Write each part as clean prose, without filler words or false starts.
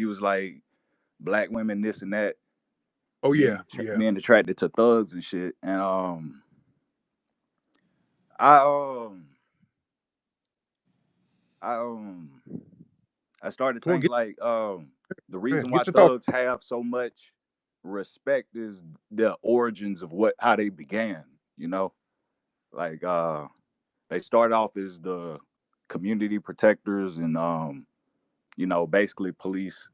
he was like black women, this and that, Oh yeah, yeah. being attracted to thugs and shit. And I I I started Come on, thinking like the reason why get your thoughts. thugs have so much respect is the origins of what how they began. You know, like they started off as the community protectors and basically police.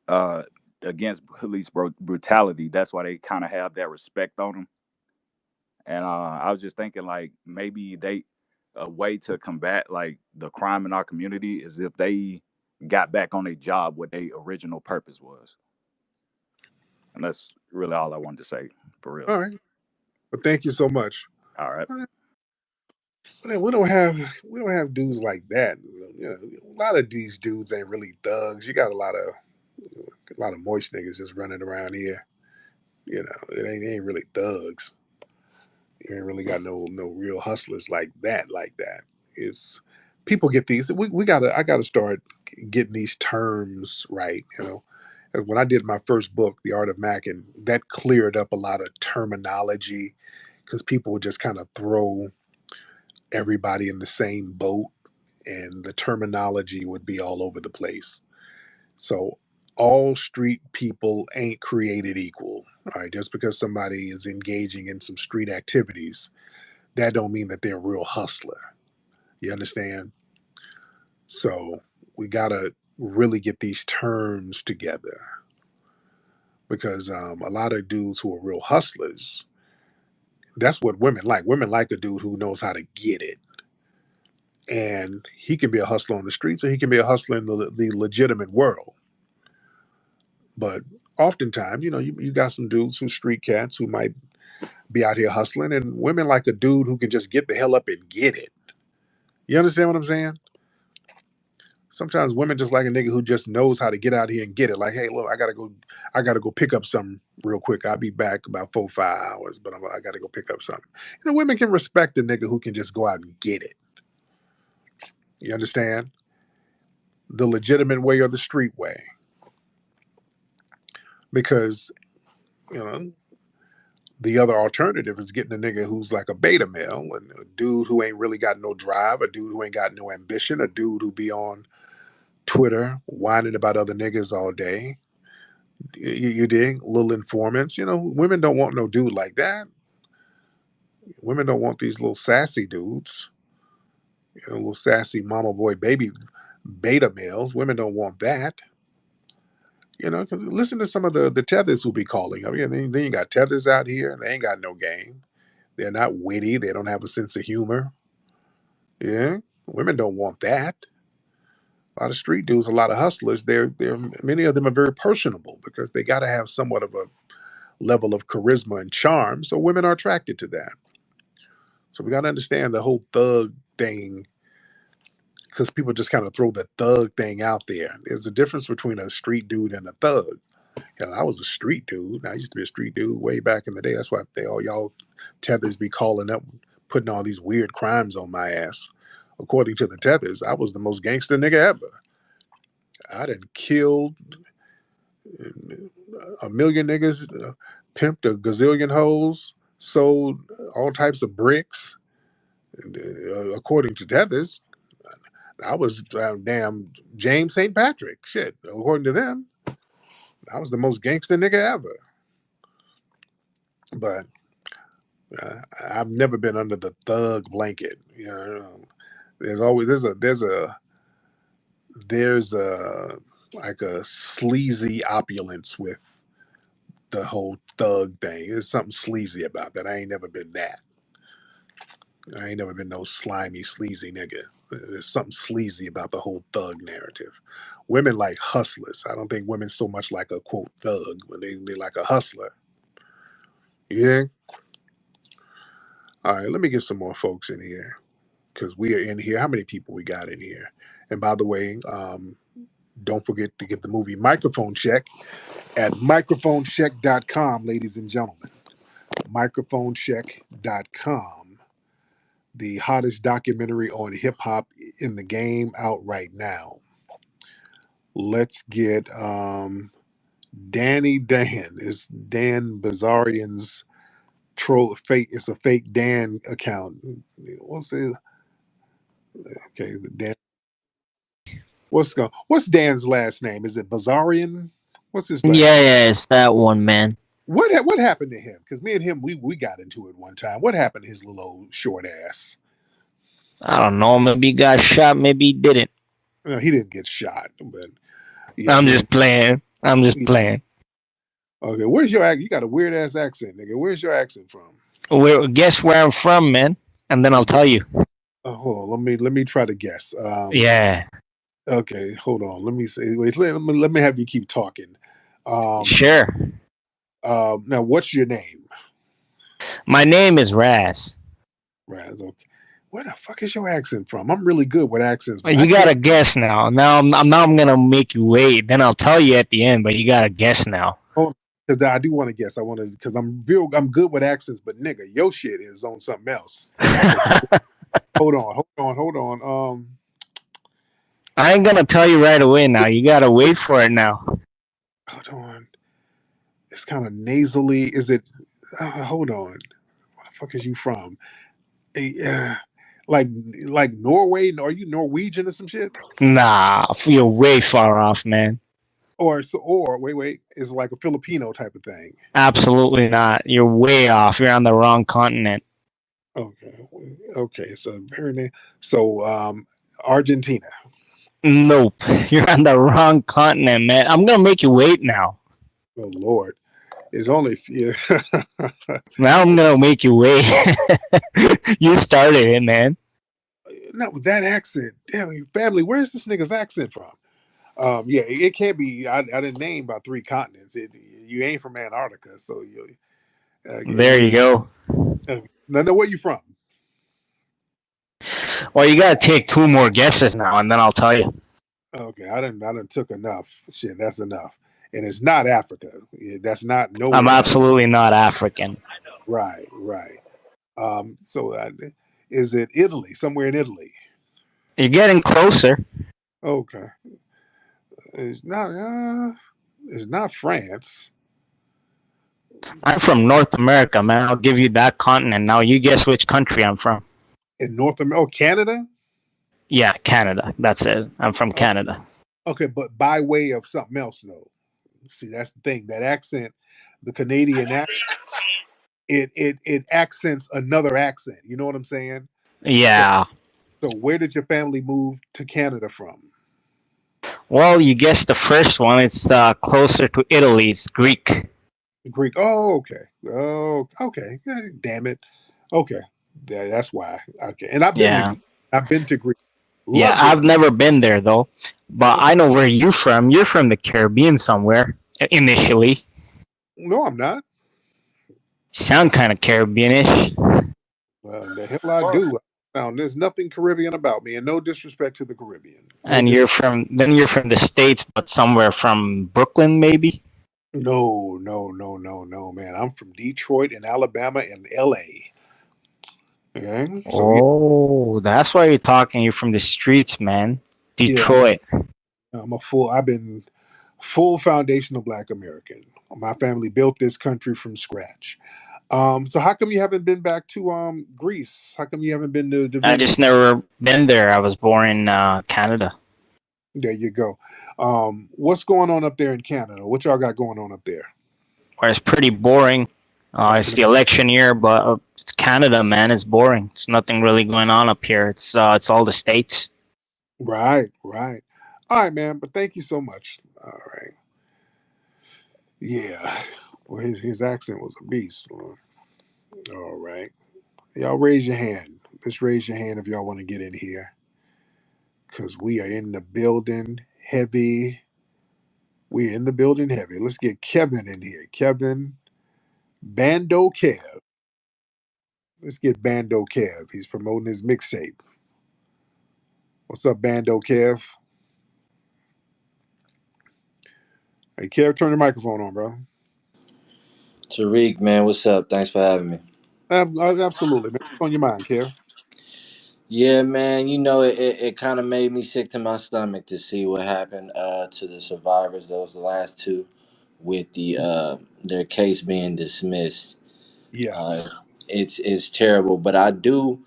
Uh, against police brutality. That's why they kind of have that respect on them. And I was just thinking, like, maybe they a way to combat like the crime in our community is if they got back on their job, what their original purpose was. And that's really all I wanted to say, for real. All right. Well, thank you so much. All right. We don't have dudes like that. You know, a lot of these dudes ain't really thugs. You got a lot of moist niggas just running around here. It ain't really thugs. You ain't really got no real hustlers like that. It's people get these. I gotta start getting these terms right. And when I did my first book, The Art of Mackin, that cleared up a lot of terminology because people would just kind of throw everybody in the same boat, and the terminology would be all over the place. So all street people ain't created equal. All right, just because somebody is engaging in some street activities, that don't mean that they're a real hustler. You understand? So we gotta really get these terms together because a lot of dudes who are real hustlers, that's what women like. Women like a dude who knows how to get it. And he can be a hustler on the streets or he can be a hustler in the legitimate world. But oftentimes, you got some dudes who street cats who might be out here hustling, and women like a dude who can just get the hell up and get it. You understand what I'm saying? Sometimes women just like a nigga who just knows how to get out here and get it. Like, hey, look, I gotta go pick up something real quick. I'll be back about 4 5 hours, but I gotta go pick up something. Women can respect a nigga who can just go out and get it. You understand? The legitimate way or the street way. Because, you know, the other alternative is getting a nigga who's like a beta male, and a dude who ain't really got no drive, a dude who ain't got no ambition, a dude who be on Twitter whining about other niggas all day. You dig? Little informants. Women don't want no dude like that. Women don't want these little sassy dudes. Little sassy mama boy baby beta males. Women don't want that. 'Cause listen to some of the tethers who be calling. I mean, then you got tethers out here, and they ain't got no game. They're not witty. They don't have a sense of humor. Yeah, women don't want that. A lot of street dudes, a lot of hustlers. They're many of them are very personable because they got to have somewhat of a level of charisma and charm. So women are attracted to that. So we got to understand the whole thug thing because people just kind of throw the thug thing out there. There's a difference between a street dude and a thug. Hell, I was a street dude. I used to be a street dude way back in the day. That's why they all y'all tethers be calling up, putting all these weird crimes on my ass. According to the tethers, I was the most gangster nigga ever. I done killed a million niggas, pimped a gazillion hoes, sold all types of bricks. And, according to tethers, I was damn James St. Patrick. Shit, according to them, I was the most gangster nigga ever. But I've never been under the thug blanket. There's like a sleazy opulence with the whole thug thing. There's something sleazy about that. I ain't never been that. I ain't never been no slimy, sleazy nigga. There's something sleazy about the whole thug narrative. Women like hustlers. I don't think women so much like a quote thug when they like a hustler. Yeah. All right, let me get some more folks in here because we are in here. How many people we got in here? And by the way, don't forget to get the movie Microphone Check at microphonecheck.com, ladies and gentlemen. Microphonecheck.com. The hottest documentary on hip hop in the game out right now. Let's get Danny Dan. It's Dan Bazarian's troll fake. It's a fake Dan account. What's it? Okay, the Dan. What's Dan's last name? Is it Bazarian? What's his last Yeah, name? yeah, it's that one, man. What happened to him? Because me and him we got into it one time. What happened to his little old short ass? I don't know. Maybe he got shot. Maybe he didn't. No, he didn't get shot, but yeah, I'm me and just playing. I'm just yeah. playing. Okay, where's your accent? You got a weird ass accent, nigga. Where's your accent from? Guess where I'm from, man, and then I'll tell you. Hold on, let me try to guess. Yeah, Okay, hold on. Let me say. Wait, let me have you keep talking. Um, sure. now what's your name? My name is Raz. Raz. Okay, where the fuck is your accent from? I'm really good with accents, but I You can't. gotta guess now. Now I'm gonna make you wait. Then I'll tell you at the end, but you gotta guess now. Because I do want to guess. I want to because I'm good with accents, but nigga, your shit is on something else. Okay, hold on. I ain't gonna tell you right away now. You gotta wait for it now. Hold on. It's kind of nasally. Is it? Hold on. Where the fuck is you from? Uh, like like Norway? Are you Norwegian or some shit? Nah, you're way far off, man. Or wait, is it like a Filipino type of thing? Absolutely not. You're way off. You're on the wrong continent. Okay, okay. So Argentina. Nope. You're on the wrong continent, man. I'm gonna make you wait now. Oh Lord, it's only yeah. Now I'm gonna make you wait. You started it, man. Not with that accent. Damn, family. Where's this nigga's accent from? Yeah, it can't be. I didn't name about three continents. You ain't from Antarctica, so There you go. now where you from? Well, you gotta take two more guesses now, and then I'll tell you. Okay, I didn't took enough. Shit, that's enough. And it's not Africa. That's not I'm nowhere in Africa. absolutely not African. Right. So is it Italy? Somewhere in Italy? You're getting closer. Okay, it's not. It's not France. I'm from North America, man. I'll give you that continent. Now you guess which country I'm from. In North America? Oh, Canada. Yeah, Canada. That's it. I'm from Oh, Canada. okay, but by way of something else, though. See, that's the thing. That accent, the Canadian accent, it accents another accent. You know what I'm saying? So, Yeah. so where did your family move to Canada from? Well, you guessed the first one. It's closer to Italy. It's Greek. Greek. Oh, okay. Oh, okay. Damn it. Okay, that's why. Okay, and I've been to Yeah. Greece. I've been to Greece. Yeah, Loved it. I've never been there though. But I know where you're from. You're from the Caribbean somewhere initially. No, I'm not. Sound kind of Caribbeanish. The hell I do. Now, there's nothing Caribbean about me, and no disrespect to the Caribbean. No And you're from the States, but somewhere from Brooklyn maybe? No, man. I'm from Detroit and Alabama and L.A. Okay, so yeah, Oh, that's why you're talking. You're from the streets, man. yeah. I'm a, Detroit. I'm a full. I've been full foundational Black American. My family built this country from scratch. So how come you haven't been back to Greece? How come you haven't been to I visit? just never been there. I was born in Canada. There you go. What's going on up there in Canada? What y'all got going on up there? Where it's pretty boring. I It's can the election year, but it's Canada, man. It's boring. It's nothing really going on up here. It's all the states. right. All right, man. But thank you so much. All right. Yeah. Well, his accent was a beast. All right. Y'all raise your hand. Let's raise your hand if y'all want to get in here. Because we are in the building heavy. We're in the building heavy. Let's get Kevin in here. Kevin, Bando Kev. Let's get Bando Kev. He's promoting his mixtape. What's up, Bando Kev? Hey, Kev, turn your microphone on, bro. Tariq, man, what's up? Thanks for having me. Absolutely, man. What's on your mind, Kev? Yeah, man. It kind of made me sick to my stomach to see what happened to the survivors. Those last two, with their case being dismissed. Yeah, Uh, it's terrible, but I do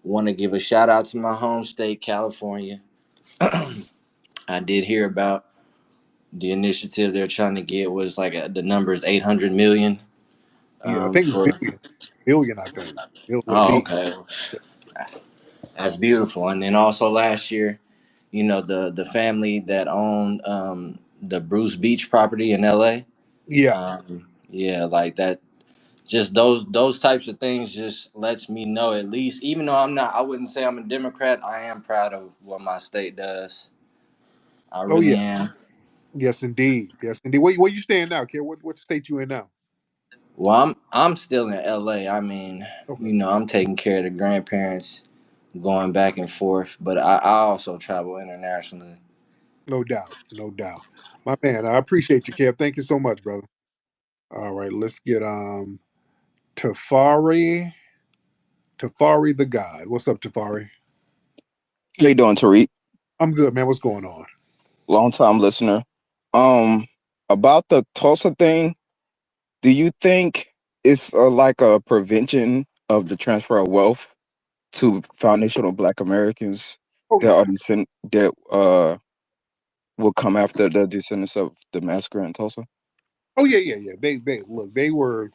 want to give a shout out to my home state, California. I did hear about the initiative they're trying to get was like the number is 800 million. yeah. I think it's For billion, billion. I think with a Oh, B. okay, that's beautiful. And then also last year, the family that owned the Bruce Beach property in L.A. Yeah. Yeah, like that. Just those types of things just lets me know, at least, even though I wouldn't say I'm a Democrat. I am proud of what my state does. I Oh really yeah. am. Yes, indeed. Yes, indeed. Where you staying now, kid? What state you in now? Well, I'm still in LA. I mean, Okay. I'm taking care of the grandparents, going back and forth, but I also travel internationally. No doubt. No doubt. My man, I appreciate you, Kev. Thank you so much, brother. All right, let's get Tafari. Tafari the God. What's up, Tafari? How you doing, Tariq? I'm good, man. What's going on? Long time listener. Um, about the Tulsa thing, do you think it's like a prevention of the transfer of wealth to foundational Black Americans Oh that yeah. are that will come after the descendants of the massacre in Tulsa? Oh yeah, yeah, yeah. They look. They were.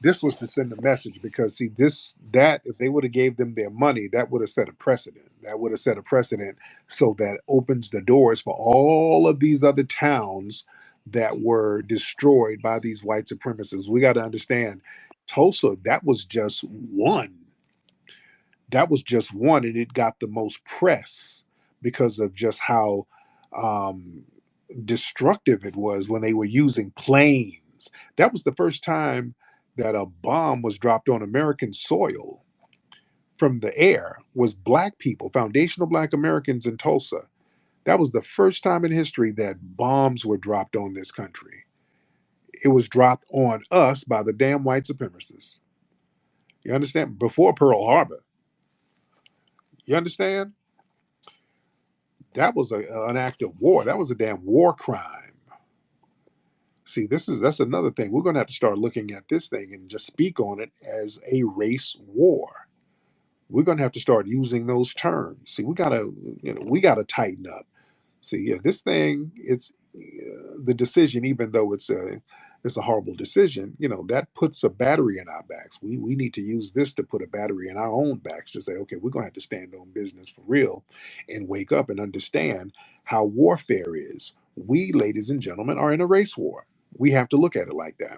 This was to send a message because see that if they would have gave them their money, that would have set a precedent. That would have set a precedent, so that opens the doors for all of these other towns that were destroyed by these white supremacists. We got to understand, Tulsa. That was just one. That was just one, and it got the most press because of just how um, destructive it was when they were using planes. That was the first time that a bomb was dropped on American soil from the air. Was black people, foundational black Americans in Tulsa. That was the first time in history that bombs were dropped on this country. It was dropped on us by the damn white supremacists. You understand? Before Pearl Harbor. You understand? That was an act of war. That was a damn war crime. See, that's another thing. We're going to have to start looking at this thing and just speak on it as a race war. We're going to have to start using those terms. See, we got to tighten up. See, yeah, this thing, it's the decision, even though it's a horrible decision, that puts a battery in our backs. We need to use this to put a battery in our own backs to say, okay, we're going to have to stand on business for real and wake up and understand how warfare is. We, ladies and gentlemen, are in a race war. We have to look at it like that.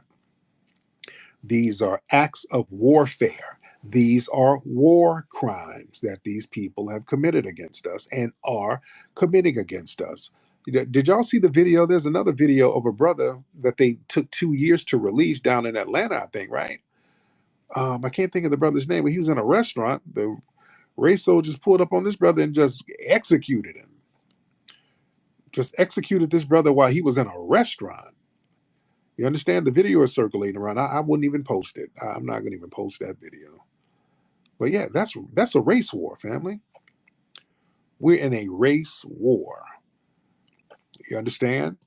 These are acts of warfare. These are war crimes that these people have committed against us and are committing against us. Did y'all see the video? There's another video of a brother that they took 2 years to release down in Atlanta, I think, right? I can't think of the brother's name, but he was in a restaurant. The race soldiers pulled up on this brother and just executed him. Just executed this brother while he was in a restaurant. You understand? The video is circulating around. I wouldn't even post it. I'm not going to even post that video. But yeah, that's a race war, family. We're in a race war. You understand?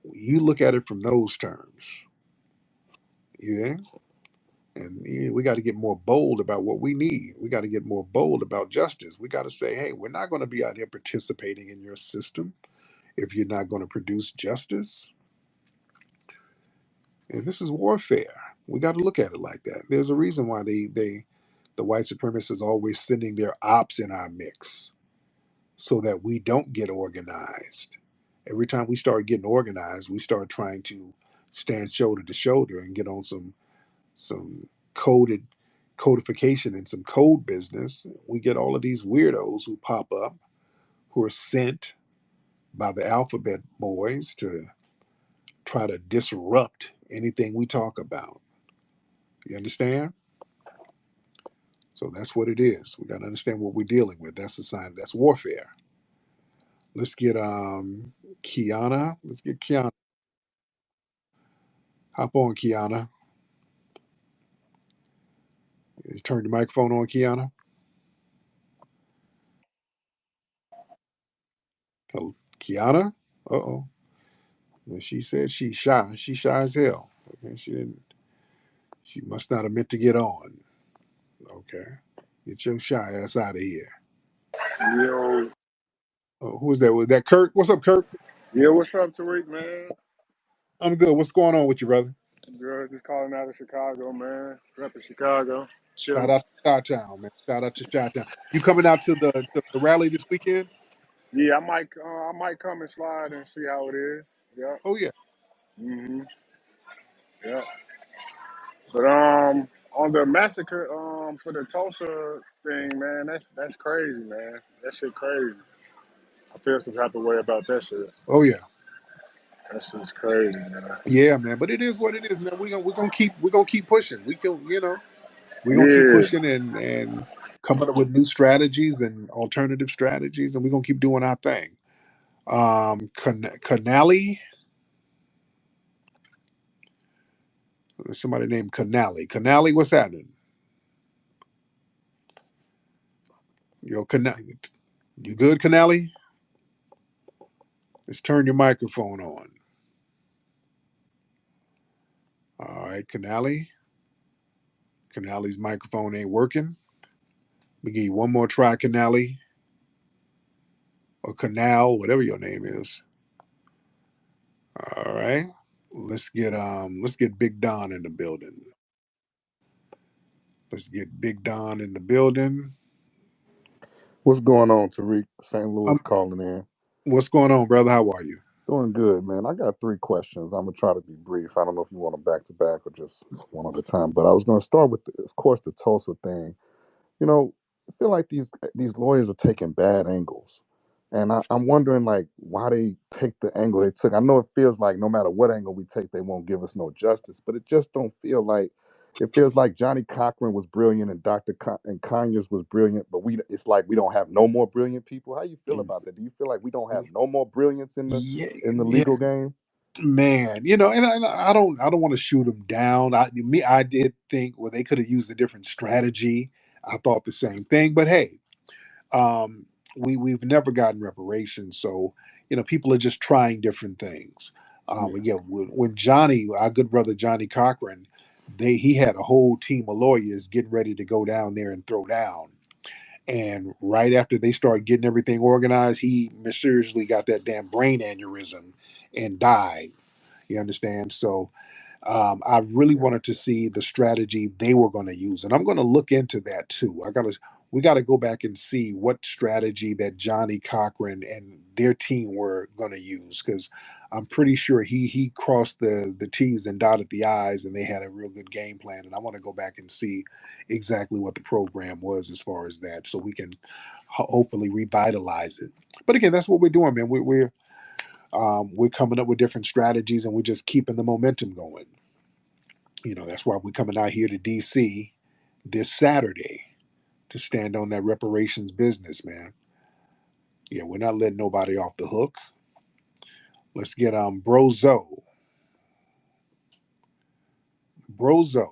You look at it from those terms. Yeah. And yeah, we got to get more bold about what we need. We got to get more bold about justice. We got to say, hey, we're not going to be out here participating in your system if you're not going to produce justice. And this is warfare. We got to look at it like that. There's a reason why the white supremacists are always sending their ops in our mix so that we don't get organized. Every time we start getting organized, we start trying to stand shoulder to shoulder and get on some codification and some code business. We get all of these weirdos who pop up who are sent by the alphabet boys to try to disrupt anything we talk about. You understand? So that's what it is. We got to understand what we're dealing with. That's a sign. That's warfare. Let's get Kiana. Let's get Kiana. Hop on, Kiana. You turn the microphone on, Kiana. Kiana? Uh-oh. When she said she shy as hell. Okay, she didn't. She must not have meant to get on. Okay, get your shy ass out of here. Yo, Oh, who was that? Was that Kirk? What's up, Kirk? yeah, what's up, Tariq, man? I'm good. What's going on with you, brother? Good, just calling out of Chicago, man. Repping Chicago, Shout chilling. out to Chi-Town, man. Shout out to Chi-Town. You coming out to the rally this weekend? Yeah, I might come and slide and see how it is. Yeah, Oh yeah. yeah. But on the massacre, for the Tulsa thing, man, that's crazy, man. That shit crazy. I feel some type of way about that shit. Oh yeah. That shit's crazy, man. Yeah, man. But it is what it is, man. We're gonna keep pushing. We're gonna keep Yeah, pushing and coming up with new strategies and alternative strategies, and we're gonna keep doing our thing. Canali, there's somebody named Canali. Canali, what's happening? Yo, Canali, you good, Canali? Let's turn your microphone on. All right, Canali. Canali's microphone ain't working. Let me give you one more try, Canali, or Canal, whatever your name is. All right. Let's get Big Don in the building. Let's get Big Don in the building. What's going on, Tariq? St. Louis Um, calling in. what's going on, brother? How are you? Doing good, man. I got three questions. I'm gonna try to be brief. I don't know if you want them back to back or just one at a time. But I was gonna start with, of course, the Tulsa thing. You know, I feel like these lawyers are taking bad angles, and I'm wondering like why they take the angle they took. I know it feels like no matter what angle we take, they won't give us no justice, but it just don't feel like. It feels like Johnny Cochran was brilliant and and Conyers was brilliant, but it's like we don't have no more brilliant people. How you feel about that? Do you feel like we don't have no more brilliance Yeah, in the yeah, legal game? man. And I don't want to shoot them down. I did think, well, they could have used a different strategy. I thought the same thing, but hey, um, we've never gotten reparations, so people are just trying different things. Yeah, But yeah, when Johnny, our good brother Johnny Cochran, he had a whole team of lawyers getting ready to go down there and throw down. And right after they started getting everything organized, he mysteriously got that damn brain aneurysm and died. You understand? So I really yeah, wanted to see the strategy they were going to use, and I'm going to look into that too. We got to go back and see what strategy that Johnny Cochran and their team were going to use, because I'm pretty sure he crossed the T's and dotted the I's, and they had a real good game plan. And I want to go back and see exactly what the program was as far as that, so we can hopefully revitalize it. But again, that's what we're doing, man. We're coming up with different strategies, and we're just keeping the momentum going. That's why we're coming out here to DC this Saturday to stand on that reparations business, man. Yeah, we're not letting nobody off the hook. Let's get Brozo. Brozo.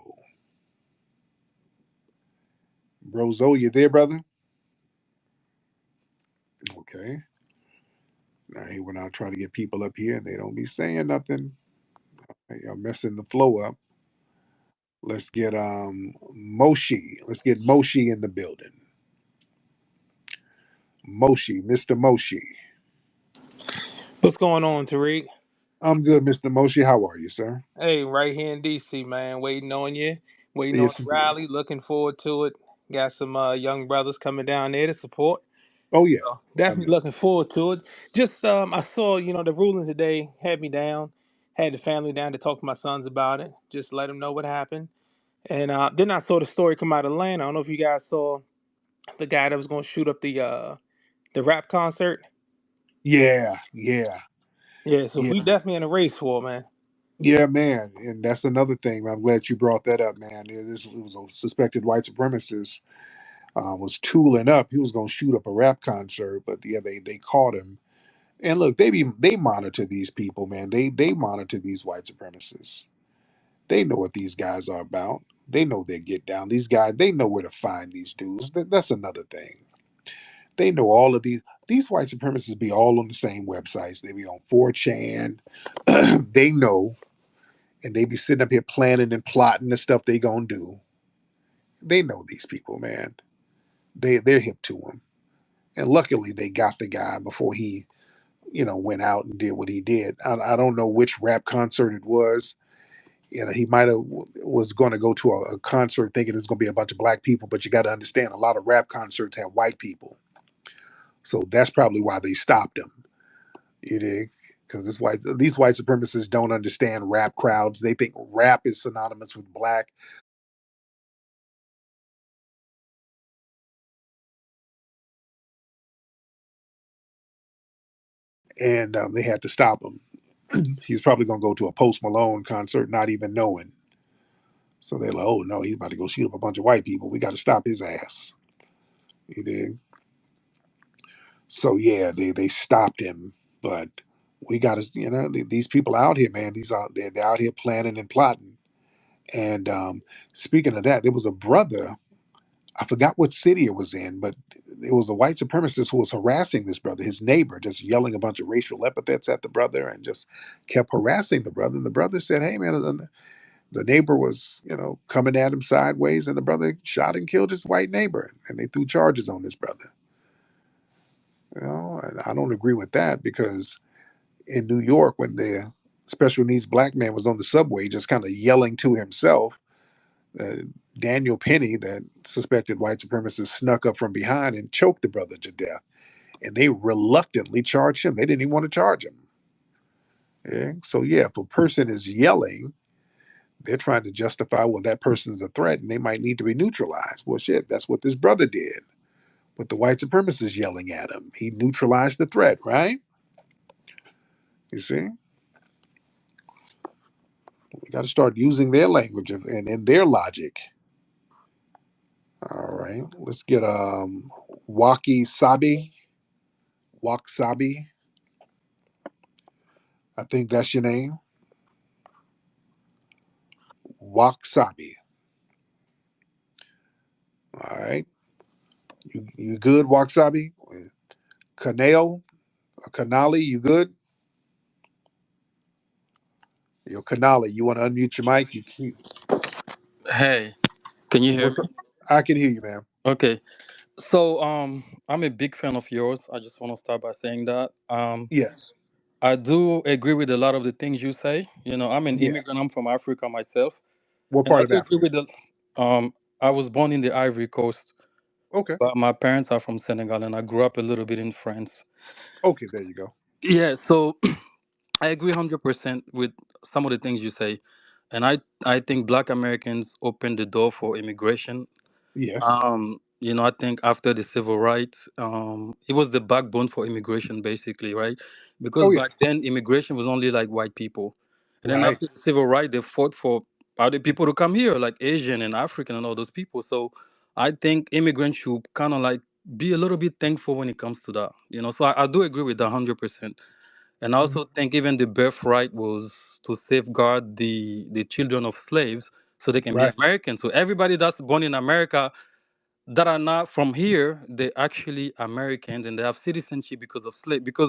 Brozo, you there, brother? Okay. Now he went out trying to get people up here and they don't be saying nothing. Y'all messing the flow up. Let's get Moshi. Let's get Moshi in the building. Moshi, Mr. Moshi. What's going on, Tariq? I'm good, Mr. Moshi. How are you, sir? Hey, right here in DC, man. Waiting on you. Waiting on Yes, the indeed. rally. Looking forward to it. Got some young brothers coming down there to support. Oh yeah. So I know. definitely looking forward to it. Just I saw the ruling today had me down. Had the family down to talk to my sons about it. Just let them know what happened. And then I saw the story come out of Atlanta. I don't know if you guys saw the guy that was going to shoot up the rap concert. Yeah, yeah, Yeah, so yeah. we definitely in a race for it, man. Yeah, man, and that's another thing. I'm glad you brought that up, man. It was a suspected white supremacist was tooling up. He was going to shoot up a rap concert, but yeah, they caught him. And look, they monitor these people, man. They monitor these white supremacists. They know what these guys are about. They know they get down. These guys, they know where to find these dudes. That's another thing. They know all of these white supremacists be all on the same websites. They be on 4chan. They know, and they be sitting up here planning and plotting the stuff they gonna do. They know these people, man. They're hip to them, and luckily they got the guy before he went out and did what he did. I don't know which rap concert it was. He might have was going to go to a concert thinking it's going to be a bunch of black people, but you got to understand a lot of rap concerts have white people, so that's probably why they stopped him. You dig? Because these white supremacists don't understand rap crowds. They think rap is synonymous with black, and they had to stop him. He's probably going to go to a Post Malone concert, not even knowing. So they're like, "Oh no, he's about to go shoot up a bunch of white people. We got to stop his ass." You dig? So yeah, they stopped him, but we got to, these people out here, man. They're out here planning and plotting. And speaking of that, there was a brother. I forgot what city it was in, but it was a white supremacist who was harassing this brother, his neighbor, just yelling a bunch of racial epithets at the brother and just kept harassing the brother. And the brother said, "Hey, man," the neighbor was, coming at him sideways, and the brother shot and killed his white neighbor, and they threw charges on this brother. And I don't agree with that because in New York, when the special needs black man was on the subway, just kind of yelling to himself, uh, Daniel Penny, that suspected white supremacist, snuck up from behind and choked the brother to death. And they reluctantly charged him. They didn't even want to charge him. Yeah? So, yeah, if a person is yelling, they're trying to justify, well, that person's a threat and they might need to be neutralized. Well, shit, that's what this brother did with the white supremacist yelling at him. He neutralized the threat, right? You see? We got to start using their language and their logic. All right, let's get Waki Sabi. Waksabi. I think that's your name. Waksabi. All right. You good, Waksabi? Kanale, Kanali, you good? Yo, Kanali, you want to unmute your mic? Hey, can you hear What's me? up? I can hear you, man. Okay. So I'm a big fan of yours. I just want to start by saying that. Yes. I do agree with a lot of the things you say. I'm an Yeah. immigrant, I'm from Africa myself. What And I part of do agree Africa? with the I was born in the Ivory Coast, Okay. but my parents are from Senegal and I grew up a little bit in France. Okay, there you go. Yeah, so I agree 100% with some of the things you say. And I think black Americans opened the door for immigration. Yes. I think after the civil rights, it was the backbone for immigration, basically, right? Because Oh, yeah. back then, immigration was only like white people, and then Right. after the civil rights, they fought for other people to come here, like Asian and African and all those people. So I think immigrants should kind of like be a little bit thankful when it comes to that, So I do agree with that 100%, and I Mhm. also think even the birthright was to safeguard the children of slaves so they can be Right. Americans. So everybody that's born in America that are not from here, they're actually Americans and they have citizenship because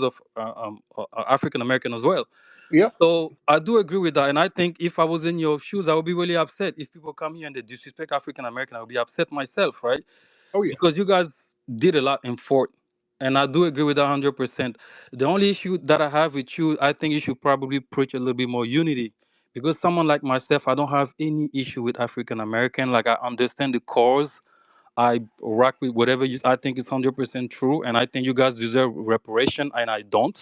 of African American as well. Yep. So I do agree with that, and I think if I was in your shoes, I would be really upset if people come here and they disrespect African American. I would be upset myself, right? Oh, yeah. Because you guys did a lot in Fort, and I do agree with that 100%. The only issue that I have with you, I think you should probably preach a little bit more unity. Because someone like myself, I don't have any issue with African American. Like I understand the cause, I rock with whatever I think is 100% true, and I think you guys deserve reparation, and I don't.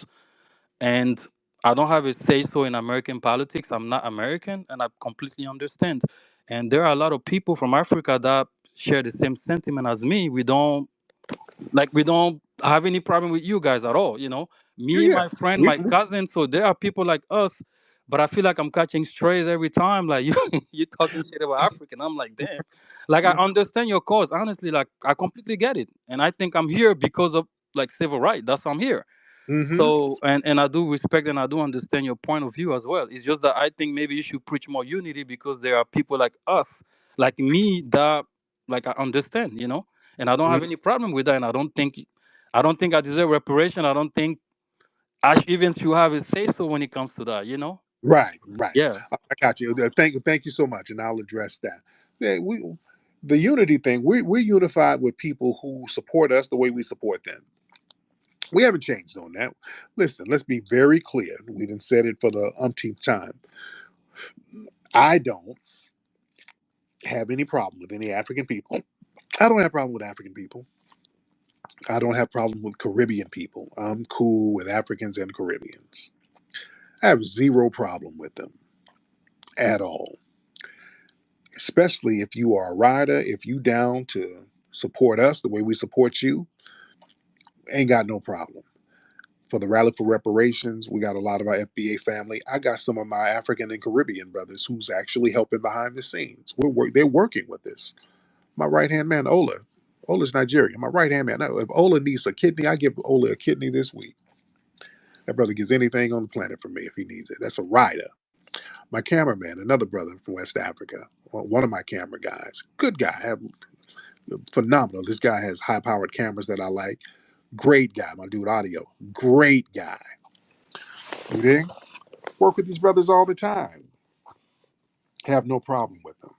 And I don't have a say so in American politics. I'm not American, and I completely understand. And there are a lot of people from Africa that share the same sentiment as me. We don't have any problem with you guys at all. Yeah. Me, Yeah. my friend, We, my cousin. So there are people like us, but I feel like I'm catching strays every time. Like you talking shit about African. I'm like, damn. Like I understand your cause. Honestly, like I completely get it, and I think I'm here because of like civil rights. That's why I'm here. mm-hmm. So and I do respect and I do understand your point of view as well. It's just that I think maybe you should preach more unity because there are people like us, like me, that like I understand, and I don't have any problem with that. And I don't think I don't think I deserve reparation. I don't think I even should have a say so when it comes to that. Right, right. Yeah. I got you. Thank you so much, and I'll address that. Yeah, the unity thing. We're unified with people who support us the way we support them. We haven't changed on that. Listen, let's be very clear. We didn't said it for the umpteenth time. I don't have any problem with any African people. I don't have a problem with African people. I don't have a problem with Caribbean people. I'm cool with Africans and Caribbeans. I have zero problem with them at all. Especially if you are a rider, if you down to support us the way we support you, ain't got no problem. For the Rally for Reparations, we got a lot of our FBA family. I got some of my African and Caribbean brothers who's actually helping behind the scenes. They're working with this. My right hand man, Ola. Ola's Nigerian. My right hand man. Now, if Ola needs a kidney, I give Ola a kidney this week. That brother gets anything on the planet from me if he needs it. That's a rider. My cameraman, another brother from West Africa, one of my camera guys, good guy, have phenomenal. This guy has high powered cameras that I like. Great guy, my dude audio. Great guy. You dig? Work with these brothers all the time. Have no problem with them.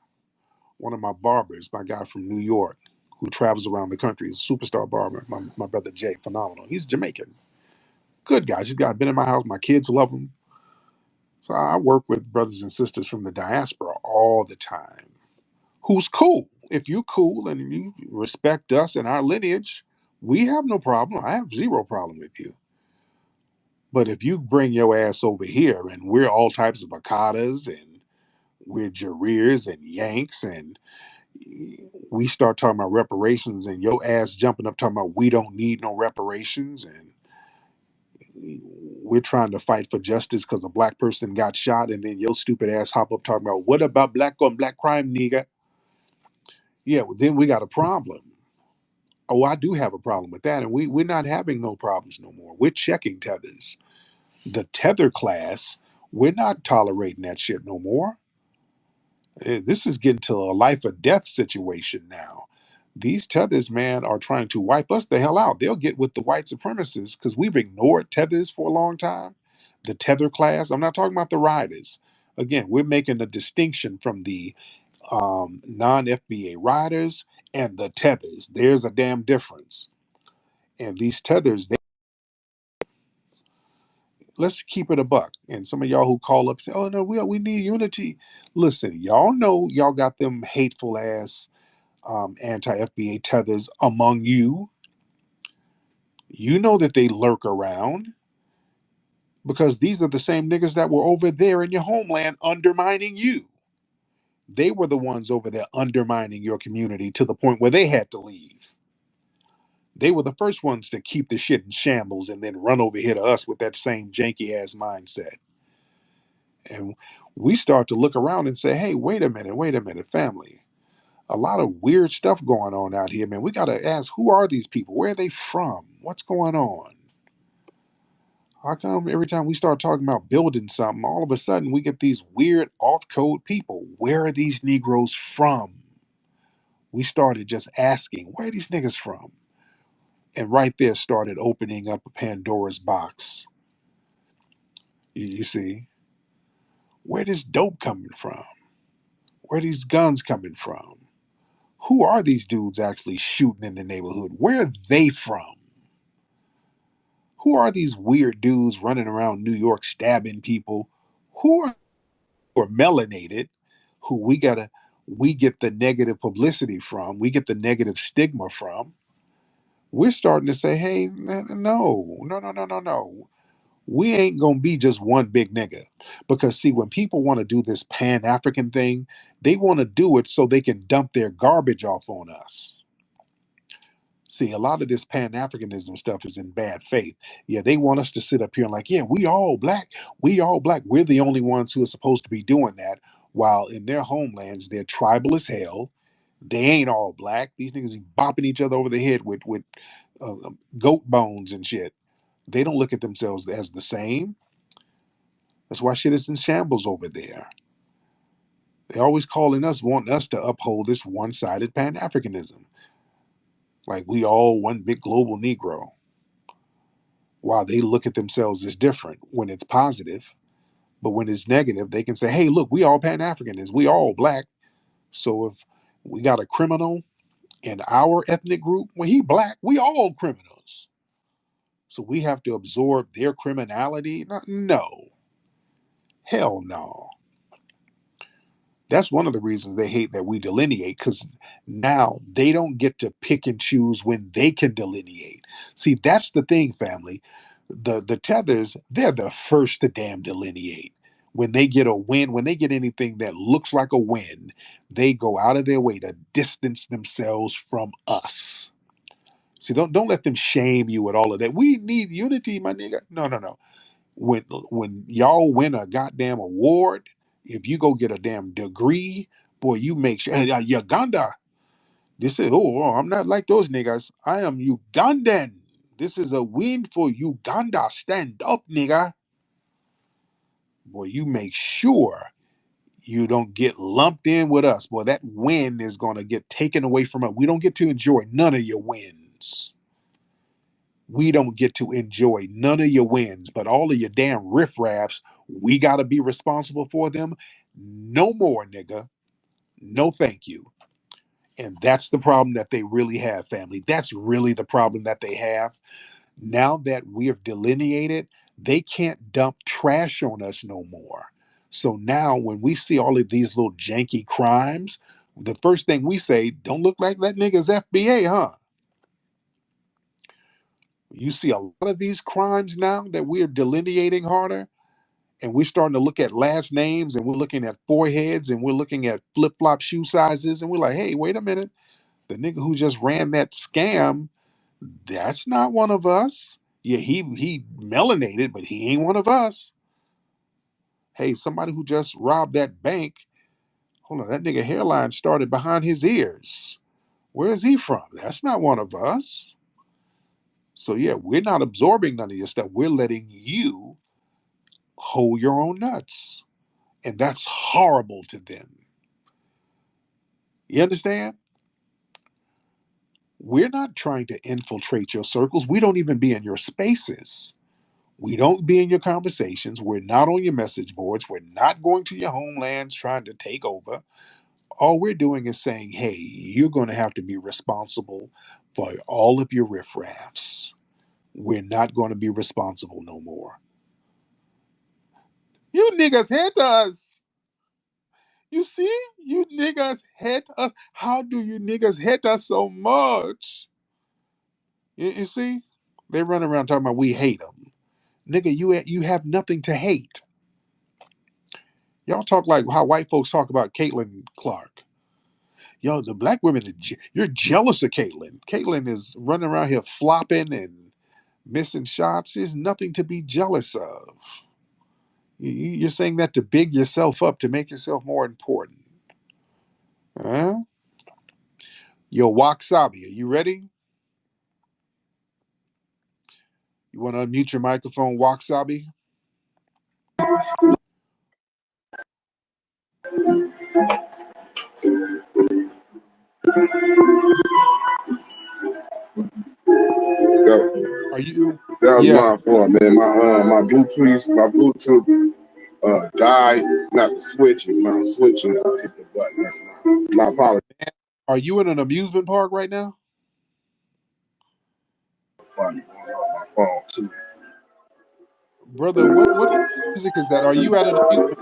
One of my barbers, my guy from New York, who travels around the country, is a superstar barber. My brother Jay, phenomenal. He's Jamaican. Good guy. He's got been in my house. My kids love him. So I work with brothers and sisters from the diaspora all the time. Who's cool? If you cool and you respect us and our lineage, we have no problem. I have zero problem with you. But if you bring your ass over here and we're all types of Akadas and we're Jareers and Yanks and we start talking about reparations and your ass jumping up talking about we don't need no reparations and we're trying to fight for justice because a black person got shot and then your stupid ass hop up talking about what about black on black crime, nigga? Yeah, well, then we got a problem. Oh, I do have a problem with that. And we're not having no problems no more. We're checking tethers. The tether class, we're not tolerating that shit no more. This is getting to a life or death situation now. These tethers, man, are trying to wipe us the hell out. They'll get with the white supremacists because we've ignored tethers for a long time. The tether class, I'm not talking about the riders. Again, we're making a distinction from the non FBA riders and the tethers. There's a damn difference. And these tethers, let's keep it a buck. And some of y'all who call up say, "Oh no, we need unity." Listen, y'all know y'all got them hateful ass anti FBA tethers among you. You know that they lurk around because these are the same niggas that were over there in your homeland undermining you. They were the ones over there undermining your community to the point where they had to leave. They were the first ones to keep the shit in shambles and then run over here to us with that same janky ass mindset. And we start to look around and say, hey, wait a minute, family. A lot of weird stuff going on out here, man. We got to ask, who are these people? Where are they from? What's going on? How come every time we start talking about building something, all of a sudden we get these weird off code people? Where are these Negroes from? We started just asking, where are these niggas from? And right there started opening up a Pandora's box. You see, where this dope coming from? Where these guns coming from? Who are these dudes actually shooting in the neighborhood? Where are they from? Who are these weird dudes running around New York stabbing people? Who are melanated? Who we get the negative publicity from? We get the negative stigma from? We're starting to say, hey, no. We ain't gonna be just one big nigga. Because see, when people want to do this Pan-African thing, they want to do it so they can dump their garbage off on us. See, a lot of this Pan-Africanism stuff is in bad faith. Yeah, they want us to sit up here and like, yeah, we all black. We all black. We're the only ones who are supposed to be doing that. While in their homelands, they're tribal as hell. They ain't all black. These niggas be bopping each other over the head with goat bones and shit. They don't look at themselves as the same. That's why shit is in shambles over there. They always calling us, wanting us to uphold this one-sided Pan-Africanism. Like we all one big global Negro. while they look at themselves as different when it's positive. But when it's negative, they can say, hey, look, we all Pan Africans, we all black. So if we got a criminal in our ethnic group, when he black, we all criminals. So we have to absorb their criminality? No. Hell no. That's one of the reasons they hate that we delineate, because now they don't get to pick and choose when they can delineate. See, that's the thing, family. The tethers, they're the first to damn delineate. When they get a win, when they get anything that looks like a win, they go out of their way to distance themselves from us. See, don't let them shame you with all of that. We need unity, my nigga. No, no, no. When y'all win a goddamn award, if you go get a damn degree, boy, you make sure. Hey, Uganda. This is I'm not like those niggas. I am Ugandan. This is a win for Uganda. Stand up, nigga. Boy, you make sure you don't get lumped in with us. Boy, that win is gonna get taken away from us. We don't get to enjoy none of your wins. We don't get to enjoy none of your wins, but all of your damn riffraffs, we got to be responsible for them. No more, nigga. No, thank you. And that's the problem that they really have, family. That's really the problem that they have. Now that we have delineated, they can't dump trash on us no more. So now when we see all of these little janky crimes, the first thing we say, don't look like that nigga's FBA, huh? You see a lot of these crimes now that we're delineating harder, and we're starting to look at last names, and we're looking at foreheads, and we're looking at flip-flop shoe sizes, and we're like, hey, wait a minute. The nigga who just ran that scam, that's not one of us. Yeah, he melanated, but he ain't one of us. Hey, somebody who just robbed that bank, hold on, that nigga hairline started behind his ears. Where is he from? That's not one of us. So yeah, we're not absorbing none of your stuff. We're letting you hold your own nuts. And that's horrible to them. You understand? We're not trying to infiltrate your circles. We don't even be in your spaces. We don't be in your conversations. We're not on your message boards. We're not going to your homelands trying to take over. All we're doing is saying, hey, you're going to have to be responsible for all of your riffraffs. We're not going to be responsible no more. You niggas hate us. You see, you niggas hate us. How do you niggas hate us so much? You see, they run around talking about we hate them. Nigga, you have nothing to hate. Y'all talk like how white folks talk about Caitlin Clark. Yo, the black women, you're jealous of Caitlin. Caitlin is running around here flopping and missing shots. There's nothing to be jealous of. You're saying that to big yourself up, to make yourself more important. Huh? Yo, Waxabi, are you ready? You want to unmute your microphone, Waxabi? That, Are you? that was Yeah, my fault, man. My Bluetooth died. Not the switching. When I was switching, I hit the button. That's my apology. are you in an amusement park right now? Funny going off my phone too. Brother, what music is that? Are you at an amusement?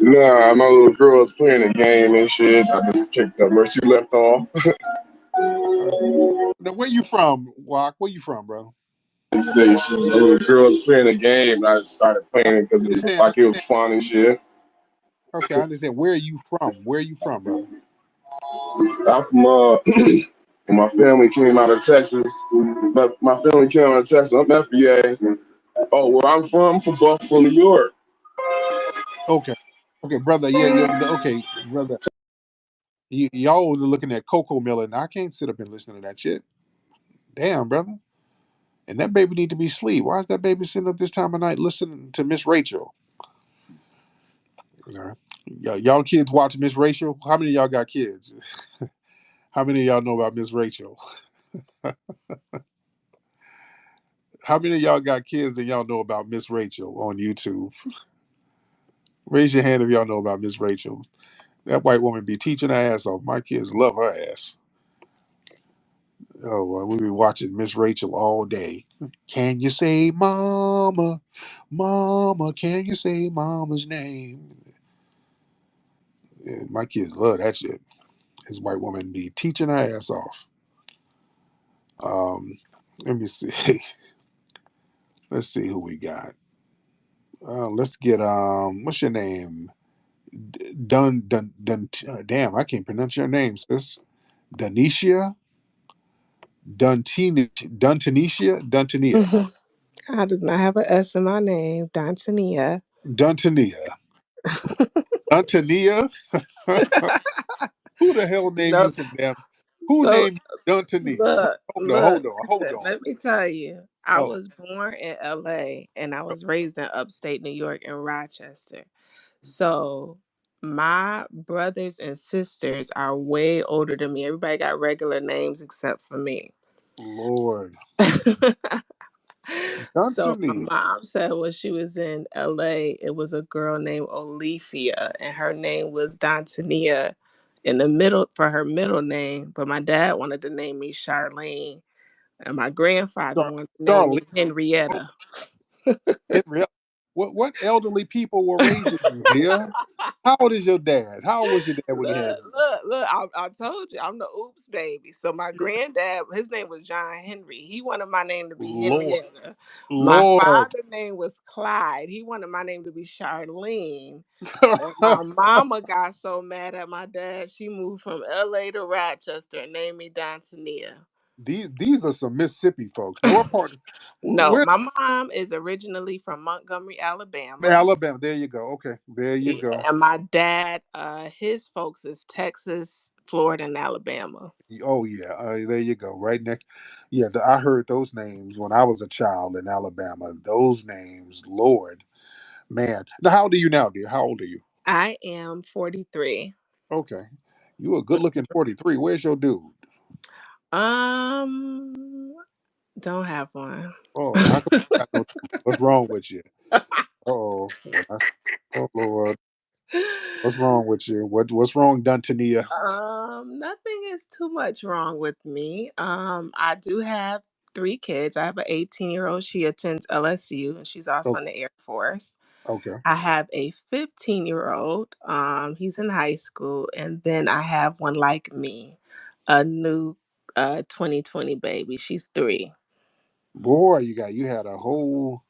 Nah, my little girl was playing a game and shit. I just picked up where she left off. Now, where you from, Wak? Where you from, bro? Station. My little girl was playing a game, and I just started I playing it because it looked understand. I like it was understand. fun and shit. Okay, I understand. Where are you from? Where are you from, brother? I'm from when my family came out of Texas, but my family came out of Texas. I'm FBA. Oh, where I'm from Buffalo, New York. Okay, okay, brother. Yeah, okay, brother. Y'all are looking at Coco Miller, and I can't sit up and listen to that shit. Damn, brother. And that baby need to be asleep. Why is that baby sitting up this time of night listening to Miss Rachel? All right. Y'all kids watch Miss Rachel? How many of y'all got kids? How many of y'all know about Miss Rachel? How many of y'all got kids and y'all know about Miss Rachel on YouTube? Raise your hand if y'all know about Miss Rachel. That white woman be teaching her ass off. My kids love her ass. Oh, well, we be watching Miss Rachel all day. Can you say mama? Mama, can you say mama's name? Yeah, my kids love that shit. This white woman be teaching her ass off. Um, let me see. Let's see who we got. Let's get what's your name? Damn, I can't pronounce your name, sis. Donicia, Duntania, I do not have an S in my name, Dantania. Duntania, Duntania. Who the hell named you No, some damn? Who so named you Duntania? look, Hold on, look. hold on, hold Listen, on. let me tell you. I Oh, was born in LA and I was raised in upstate New York in Rochester. So my brothers and sisters are way older than me. Everybody got regular names except for me. Lord, So my Duntania. mom said when she was in LA, it was a girl named Olifia, and her name was Dantania in the middle for her middle name. But my dad wanted to name me Charlene, and my grandfather wanted to name Charlie, me Henrietta. Henry. What elderly people were raising you, dear? How old is your dad? How old was your dad when he had Look, you? look, look! I told you I'm the oops baby. So my granddad, his name was John Henry. He wanted my name to be Lord, Henrietta. My Lord. father name was Clyde. He wanted my name to be Charlene. And my mama got so mad at my dad, she moved from LA to Rochester and named me Dontonia. these are some Mississippi folks. What part? No, Where? my mom is originally from Montgomery, Alabama. Alabama. There you go. Okay, there you Yeah, go. and my dad, his folks is Texas, Florida, and Alabama. Oh yeah, there you go. Right next. Yeah, I heard those names when I was a child in Alabama. Those names, Lord, man. Now, how old are you now, dear? How old are you? I am 43. Okay, you a good looking 43. Where's your dude? Um, don't have one. Oh, how come you got no dude? What's wrong with you? Oh, when I oh Lord, what's wrong with you? What's wrong, Duntania? Nothing is too much wrong with me. I do have three kids. I have an 18-year-old. She attends LSU and she's also Oh, in the Air Force. okay. I have a 15-year-old. He's in high school, and then I have one like me, a new 2020 baby. She's 3. Boy, you had a whole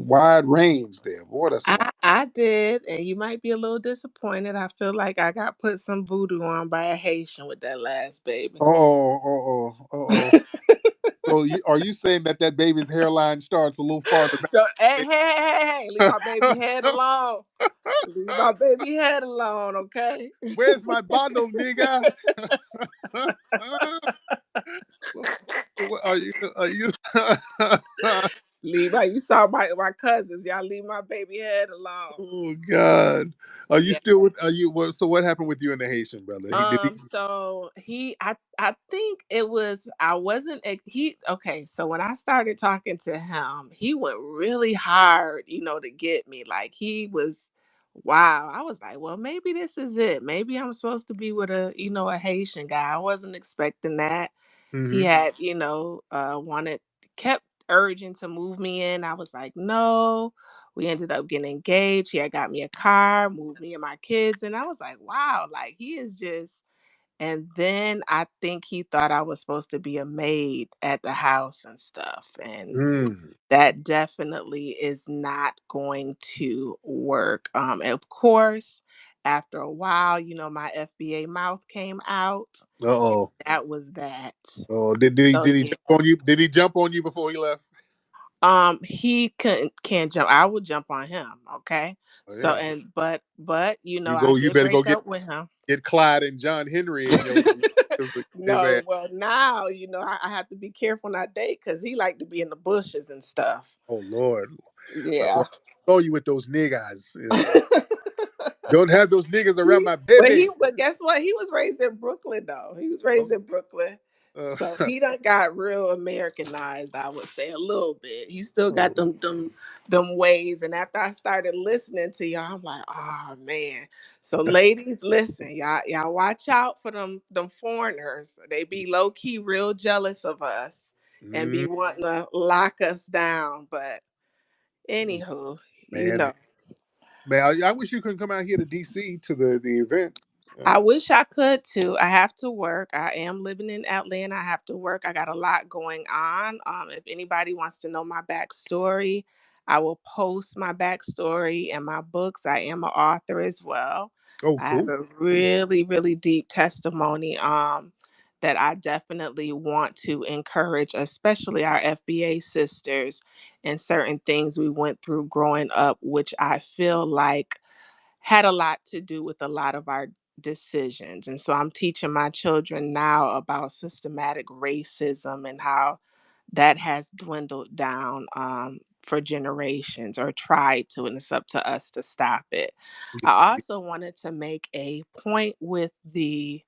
wide range there. Boy, that's a lot. I did, and you might be a little disappointed. I feel like I got put some voodoo on by a Haitian with that last baby. Oh. So are you saying that baby's hairline starts a little farther back? Hey, leave my baby head alone. Leave my baby head alone, okay? Where's my bundle, nigga? Are you? Leave my you saw my cousins. Y'all leave my baby head alone. Oh God! Are you Yeah. still with? Are you? So what happened with you and the Haitian brother? He did he? So I think it was I wasn't he okay. So when I started talking to him, he went really hard, to get me. Like he was, wow. I was like, well, maybe this is it. Maybe I'm supposed to be with a Haitian guy. I wasn't expecting that. He Hmm. had, kept urging to move me in. I was like, no. We ended up getting engaged. He had got me a car, moved me and my kids. And I was like, wow, like he is just. And then I think he thought I was supposed to be a maid at the house and stuff. And Mm. that definitely is not going to work. Of course, after a while, my FBA mouth came out. Uh oh. That was that. Oh, did he So did he yeah. jump on you? Did he jump on you before he left? He can't jump. I would jump on him, okay? Oh, So yeah. and but You I go. You did better go break get up with him. Clyde and John Henry in your his No, ass. well now, I have to be careful not date because he like to be in the bushes and stuff. Oh Lord. Yeah. Saw you with those niggas. Don't have those niggas around my baby. But guess what? He was raised in Brooklyn though. He was Oh, raised in Brooklyn. Uh, So he done got real Americanized, I would say a little bit. He still got oh, them ways. And after I started listening to y'all, I'm like, oh man. So ladies, listen, y'all watch out for them foreigners. They be low key real jealous of us and be mm, wanting to lock us down. But anywho, you man, know. man, I wish you couldn't come out here to DC to the event. I wish I could too. I have to work. I am living in Atlanta. I have to work. I got a lot going on. If anybody wants to know my backstory, I will post my backstory and my books. I am an author as well. Oh, I have cool. a really, really deep testimony that I definitely want to encourage, especially our FBA sisters and certain things we went through growing up, which I feel like had a lot to do with a lot of our decisions. And so I'm teaching my children now about systematic racism and how that has dwindled down for generations or tried to, and it's up to us to stop it. I also wanted to make a point with the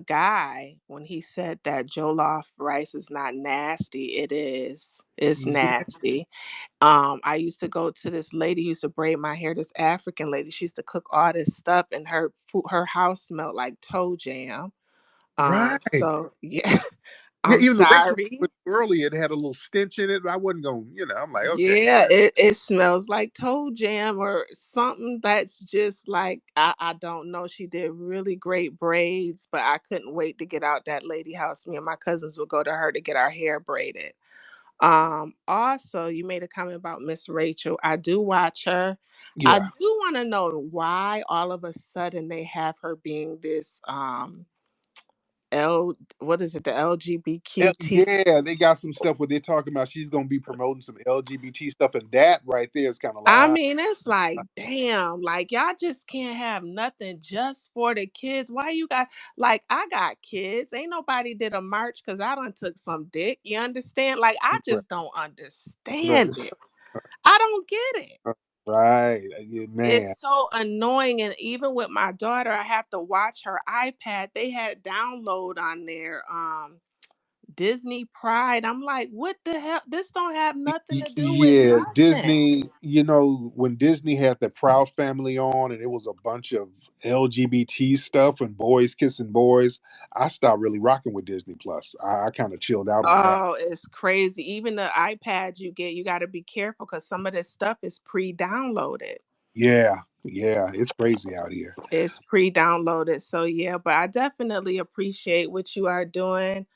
guy when he said that Jollof rice is not nasty. It is. It's Yeah, nasty. I used to go to this lady who used to braid my hair, this African lady. She used to cook all this stuff and her food, her house smelled like toe jam. right. So yeah, Yeah, I'm even the restaurant sorry. we went to earlier, it had a little stench in it. I wasn't going, I'm like, okay. Yeah, it smells like toe jam or something that's just like I don't know. She did really great braids, but I couldn't wait to get out that lady house. Me and my cousins would go to her to get our hair braided. Also, you made a comment about Miss Rachel. I do watch her. I Yeah. do want to know why all of a sudden they have her being this L what is it, the LGBTQ. Yeah, they got some stuff where they're talking about she's going to be promoting some LGBT stuff, and that right there is kind of I like, mean, it's like, damn, like y'all just can't have nothing just for the kids. Why you got like I got kids. Ain't nobody did a march because I done took some dick. You understand? Like I right, just don't right, understand it. I don't get it. right, yeah, man. It's so annoying. And even with my daughter, I have to watch her iPad. They had download on their Disney Pride. I'm like, what the hell? This don't have nothing to do with Yeah, nothing. Disney, when Disney had the Proud Family on and it was a bunch of LGBT stuff and boys kissing boys, I stopped really rocking with Disney Plus. I kind of chilled out on that. Oh, it's crazy. Even the iPads you get, you got to be careful because some of this stuff is pre-downloaded. Yeah, yeah, it's crazy out here. It's pre-downloaded. So yeah, but I definitely appreciate what you are doing,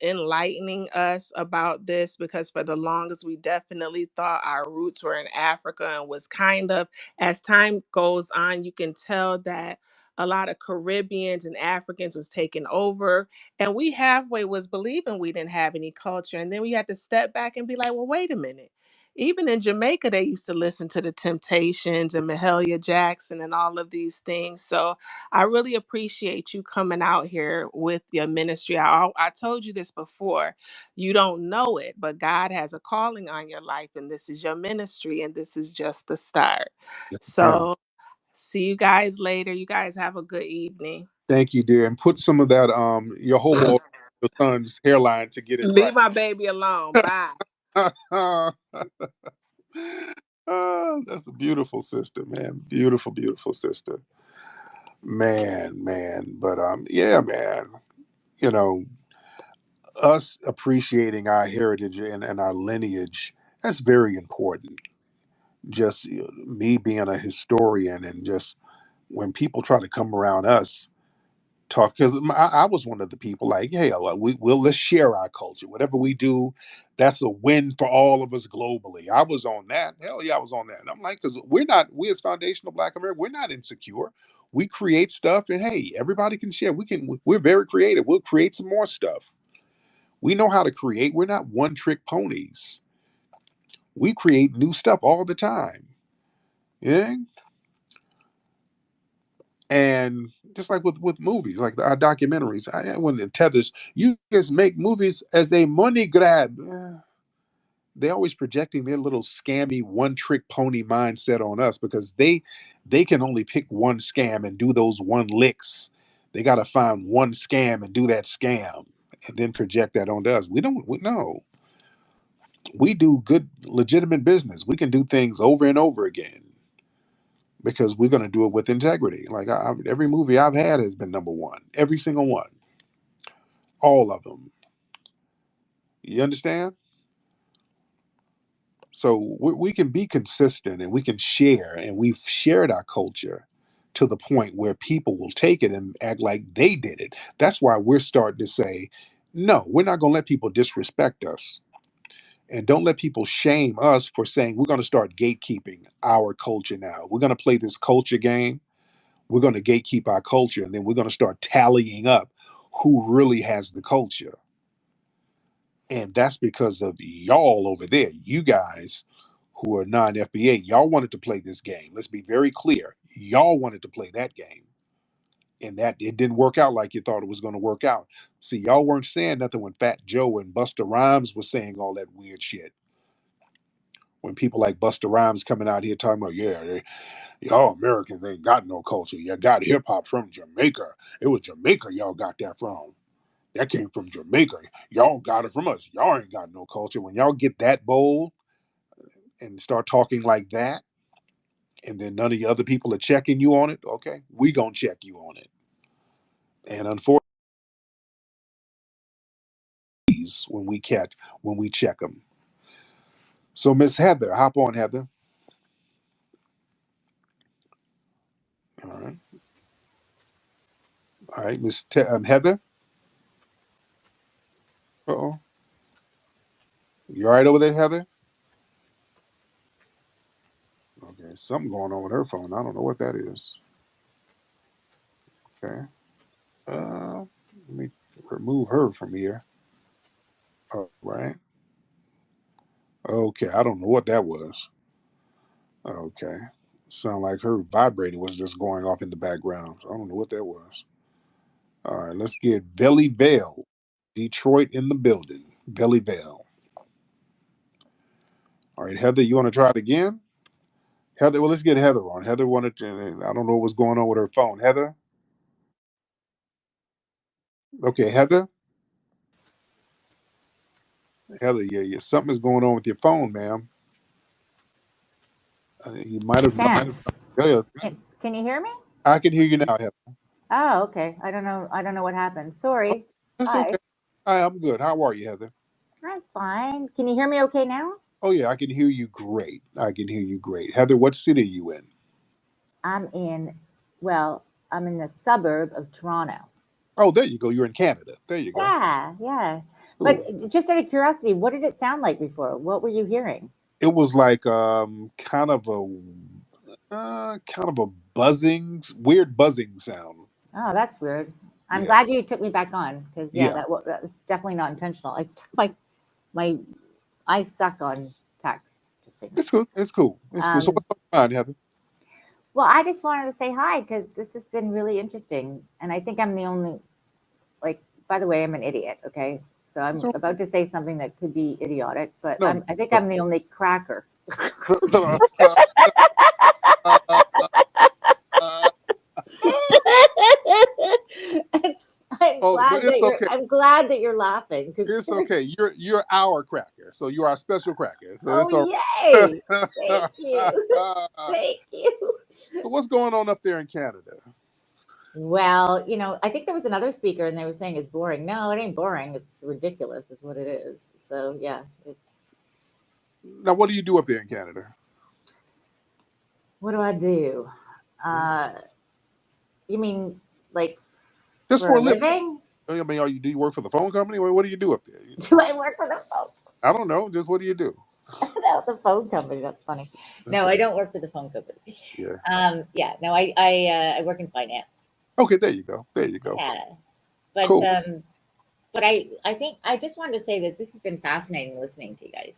enlightening us about this because for the longest we definitely thought our roots were in Africa and was kind of as time goes on, you can tell that a lot of Caribbeans and Africans was taking over and we halfway was believing we didn't have any culture. And then we had to step back and be like, well, wait a minute. Even in Jamaica, they used to listen to the Temptations and Mahalia Jackson and all of these things. So I really appreciate you coming out here with your ministry. I told you this before. You don't know it, but God has a calling on your life, and this is your ministry, and this is just the start. Yes, ma'am. So see you guys later. You guys have a good evening. Thank you, dear. And put some of that your hobo oil on your son's hairline to get it Leave right. my baby alone. Bye. That's a beautiful sister, man. Beautiful, beautiful sister. Man, man. But yeah, man. You know, us appreciating our heritage and our lineage, that's very important. Just me being a historian and just when people try to come around us talk because I was one of the people like, hey, let's share our culture. Whatever we do, that's a win for all of us globally. I was on that. Hell yeah, I was on that. And I'm like, because we as foundational Black America, we're not insecure. We create stuff, and hey, everybody can share. We're very creative. We'll create some more stuff. We know how to create. We're not one trick ponies. We create new stuff all the time. Yeah. And just like with movies, like our documentaries, when the tethers, you just make movies as a money grab. They always projecting their little scammy one trick pony mindset on us because they can only pick one scam and do those one licks. They got to find one scam and do that scam and then project that onto us. No. We do good, legitimate business. We can do things over and over again because we're going to do it with integrity. Like every movie I've had has been number one. Every single one. All of them. You understand? So we can be consistent and we can share, and we've shared our culture to the point where people will take it and act like they did it. That's why we're starting to say, no, we're not going to let people disrespect us. And don't let people shame us for saying we're going to start gatekeeping our culture now. We're going to play this culture game. We're going to gatekeep our culture, and then we're going to start tallying up who really has the culture. And that's because of y'all over there. You guys who are non FBA, y'all wanted to play this game. Let's be very clear. Y'all wanted to play that game. And that it didn't work out like you thought it was going to work out. See, y'all weren't saying nothing when Fat Joe and Busta Rhymes was saying all that weird shit. When people like Busta Rhymes coming out here talking about, y'all Americans ain't got no culture. You got hip hop from Jamaica. It was Jamaica y'all got that from. That came from Jamaica. Y'all got it from us. Y'all ain't got no culture. When y'all get that bold and start talking like that, and then none of the other people are checking you on it, okay, we gonna check you on it. And unfortunately, when we check them. So Miss Heather, hop on, Heather. All right, all right, Heather. Uh-oh, you all right over there, Heather? Okay, something going on with her phone. I don't know what that is. Okay, let me remove her from here. All right. Okay, I don't know what that was. Okay. Sound like her vibrator was just going off in the background. I don't know what that was. All right, let's get Belly Bell, Detroit in the building. Belly Bell. All right, Heather, you want to try it again? Heather, well, let's get Heather on. Heather wanted to, I don't know what's going on with her phone. Heather? Okay, Heather? Heather, yeah, something is going on with your phone, ma'am. You might have, Sans. yeah, Can you hear me? I can hear you now, Heather. Oh, okay. I don't know. I don't know what happened. Oh, Sorry. that's Hi. okay. Hi, I'm good. How are you, Heather? I'm fine. Can you hear me okay now? Oh, yeah, I can hear you great. I can hear you great. Heather, what city are you in? I'm in, well, I'm in the suburb of Toronto. Oh, there you go. You're in Canada. There you go. Yeah, yeah. But Cool. just out of curiosity, what did it sound like before? What were you hearing? It was like kind of a buzzing, weird buzzing sound. Oh, that's weird. I'm Yeah, glad you took me back on because yeah, yeah. that was definitely not intentional. My I suck on tech. Just so you It's cool. It's cool. It's know. cool. So what's on your mind, Heather? Well, I just wanted to say hi because this has been really interesting, and I think I'm the only like. By the way, I'm an idiot. Okay, so I'm So, about to say something that could be idiotic, but no, I think no, I'm the only cracker. no. Oh, but it's okay. I'm glad that you're laughing because It's okay. You're our cracker, so you are a special cracker. So oh it's all yay! right. Thank you, thank you. So what's going on up there in Canada? Well, I think there was another speaker and they were saying it's boring. No, it ain't boring. It's ridiculous, is what it is. So yeah, it's Now, what do you do up there in Canada? what do I do? Uh, you mean like Just for for a a living? living? I mean, do you work for the phone company? What do you do up there? Do I work for the phone? I don't know. Just what do you do? No, the phone company. That's funny. No, I don't work for the phone company. Yeah. Yeah, no, I work in finance. Okay, there you go. There you go. Yeah, but Cool. I think I just wanted to say that this has been fascinating listening to you guys.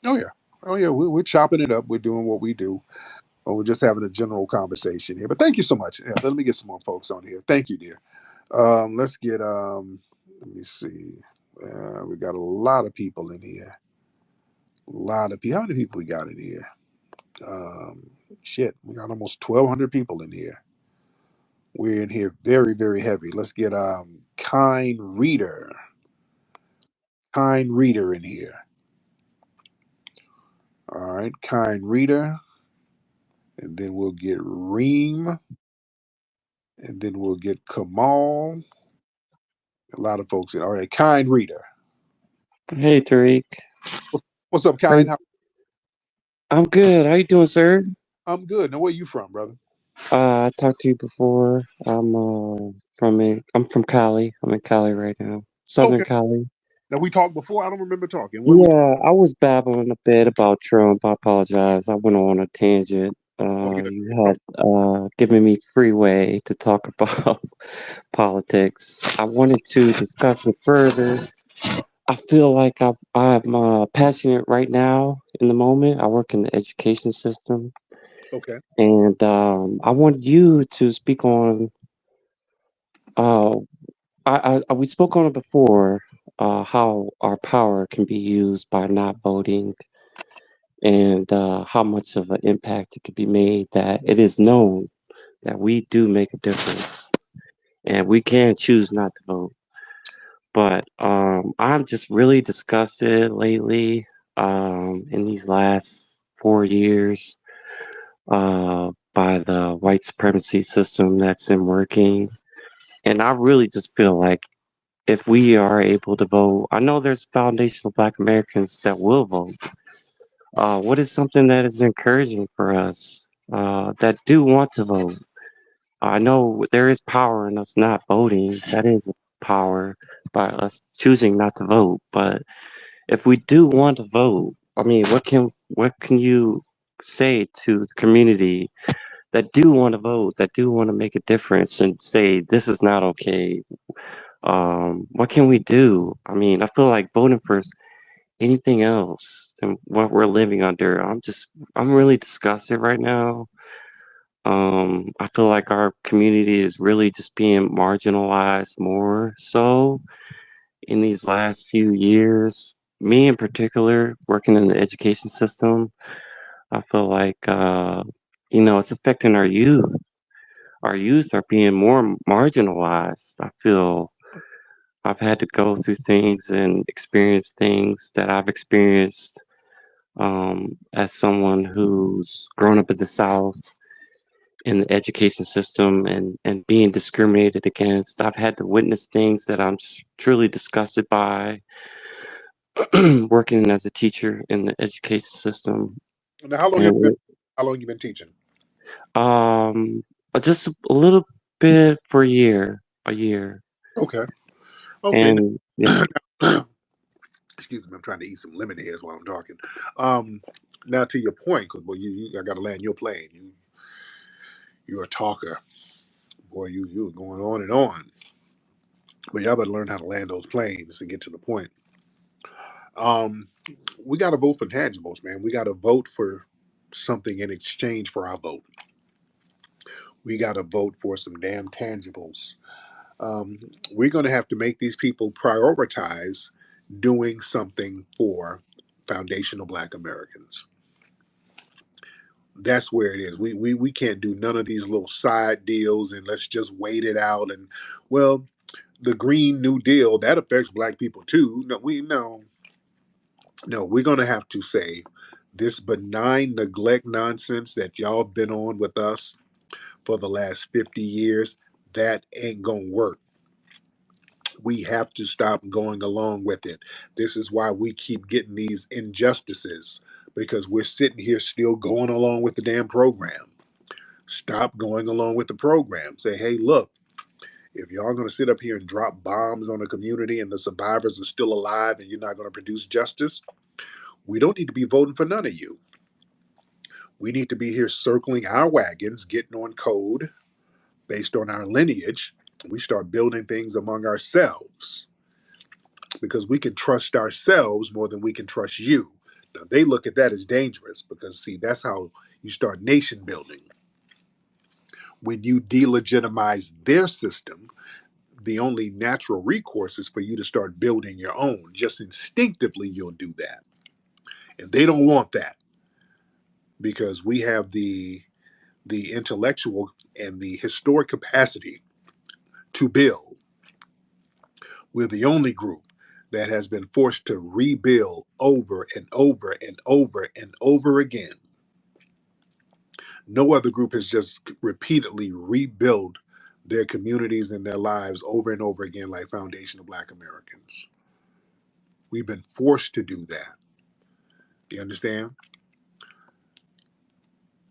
Oh yeah. Oh yeah. We're chopping it up. We're doing what we do. Or we're just having a general conversation here. But thank you so much. Yeah, let me get some more folks on here. Thank you, dear. Let's get let me see. We got a lot of people in here. A lot of people. How many people we got in here? Um, Shit, we got almost 1,200 people in here. We're in here very, very heavy. Let's get kind reader. Kind reader in here. All right, kind reader. And then we'll get Reem. And then we'll get Kamal. A lot of folks in. All right, kind reader. Hey Tariq, What's up, How kind? you- I'm good. How you doing, sir? I'm good. Now, where you from, brother? I talked to you before. I'm from Cali. I'm in Cali right now, Southern Okay. Cali. Now, we talked before. I don't remember talking. What we talk? Yeah, I was babbling a bit about Trump. I apologize. I went on a tangent. Oh, yeah. You Oh, had given me free way to talk about politics. I wanted to discuss it further. I feel like I'm passionate right now in the moment. I work in the education system. okay. And I want you to speak on. Uh, we spoke on it before. How our power can be used by not voting, and how much of an impact it could be made. That it is known that we do make a difference, and we can choose not to vote. But I'm just really disgusted lately. In these last 4 years, by the white supremacy system that's in working. And I really just feel like if we are able to vote, I know there's foundational Black Americans that will vote. What is something that is encouraging for us that do want to vote? I know there is power in us not voting. That is a power by us choosing not to vote. But if we do want to vote, I mean, what can you say to the community that do want to vote, that do want to make a difference, and say this is not okay? What can we do? I mean, I feel like voting for anything else than what we're living under. I'm really disgusted right now. I feel like our community is really just being marginalized more so in these last few years. Me in particular, working in the education system, I feel like, it's affecting our youth. Our youth are being more marginalized. I feel I've had to go through things and experience things that I've experienced as someone who's grown up in the South in the education system and being discriminated against. I've had to witness things that I'm truly disgusted by working as a teacher in the education system. Now, how long have you been? And How long you been teaching? um, just a little bit for a year. Okay. Okay. And yeah. Now, excuse me. I'm trying to eat some lemon heads while I'm talking. Um, Now to your point, because well, I got to land your plane. You're a talker, boy. You were going on and on, but y'all better learn how to land those planes and get to the point. Um, we got to vote for tangibles, man. We got to vote for something in exchange for our vote. We got to vote for some damn tangibles. Um, we're going to have to make these people prioritize doing something for foundational Black Americans. That's where it is. We can't do none of these little side deals and let's just wait it out. And well, the Green New Deal that affects Black people too. No, we're going to have to say this benign neglect nonsense that y'all been on with us for the last 50 years, that ain't going to work. We have to stop going along with it. This is why we keep getting these injustices because we're sitting here still going along with the damn program. Stop going along with the program. Say, hey, look, if y'all going to sit up here and drop bombs on a community and the survivors are still alive and you're not going to produce justice, we don't need to be voting for none of you. We need to be here circling our wagons, getting on code based on our lineage. We start building things among ourselves because we can trust ourselves more than we can trust you. Now, they look at that as dangerous because, see, that's how you start nation building. When you delegitimize their system, the only natural recourse is for you to start building your own. Just instinctively, you'll do that. And they don't want that because we have the intellectual and the historic capacity to build, we're the only group that has been forced to rebuild over and over and over and over again. No other group has just repeatedly rebuilt their communities and their lives over and over again like Foundation of Black Americans. We've been forced to do that. You understand?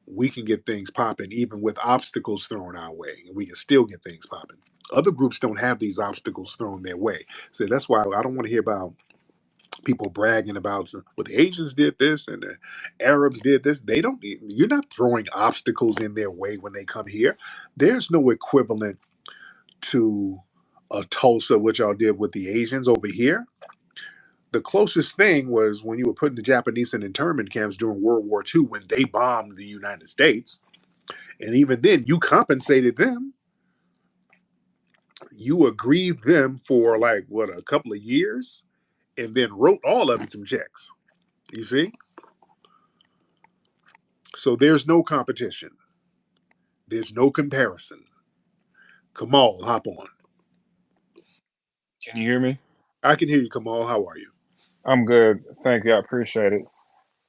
We can get things popping even with obstacles thrown our way, and we can still get things popping. Other groups don't have these obstacles thrown their way. So that's why I don't want to hear about people bragging about, well, the Asians did this and the Arabs did this. They don't. You're not throwing obstacles in their way when they come here. There's no equivalent to a Tulsa, which y'all did with the Asians over here. The closest thing was when you were putting the Japanese in internment camps during World War II when they bombed the United States. And even then, you compensated them. You aggrieved them for like, what, a couple of years, and then wrote all of them some checks. You see? So there's no competition. There's no comparison. Kamal, hop on. Can you hear me? I can hear you, Kamal. How are you? I'm good. Thank you. I appreciate it.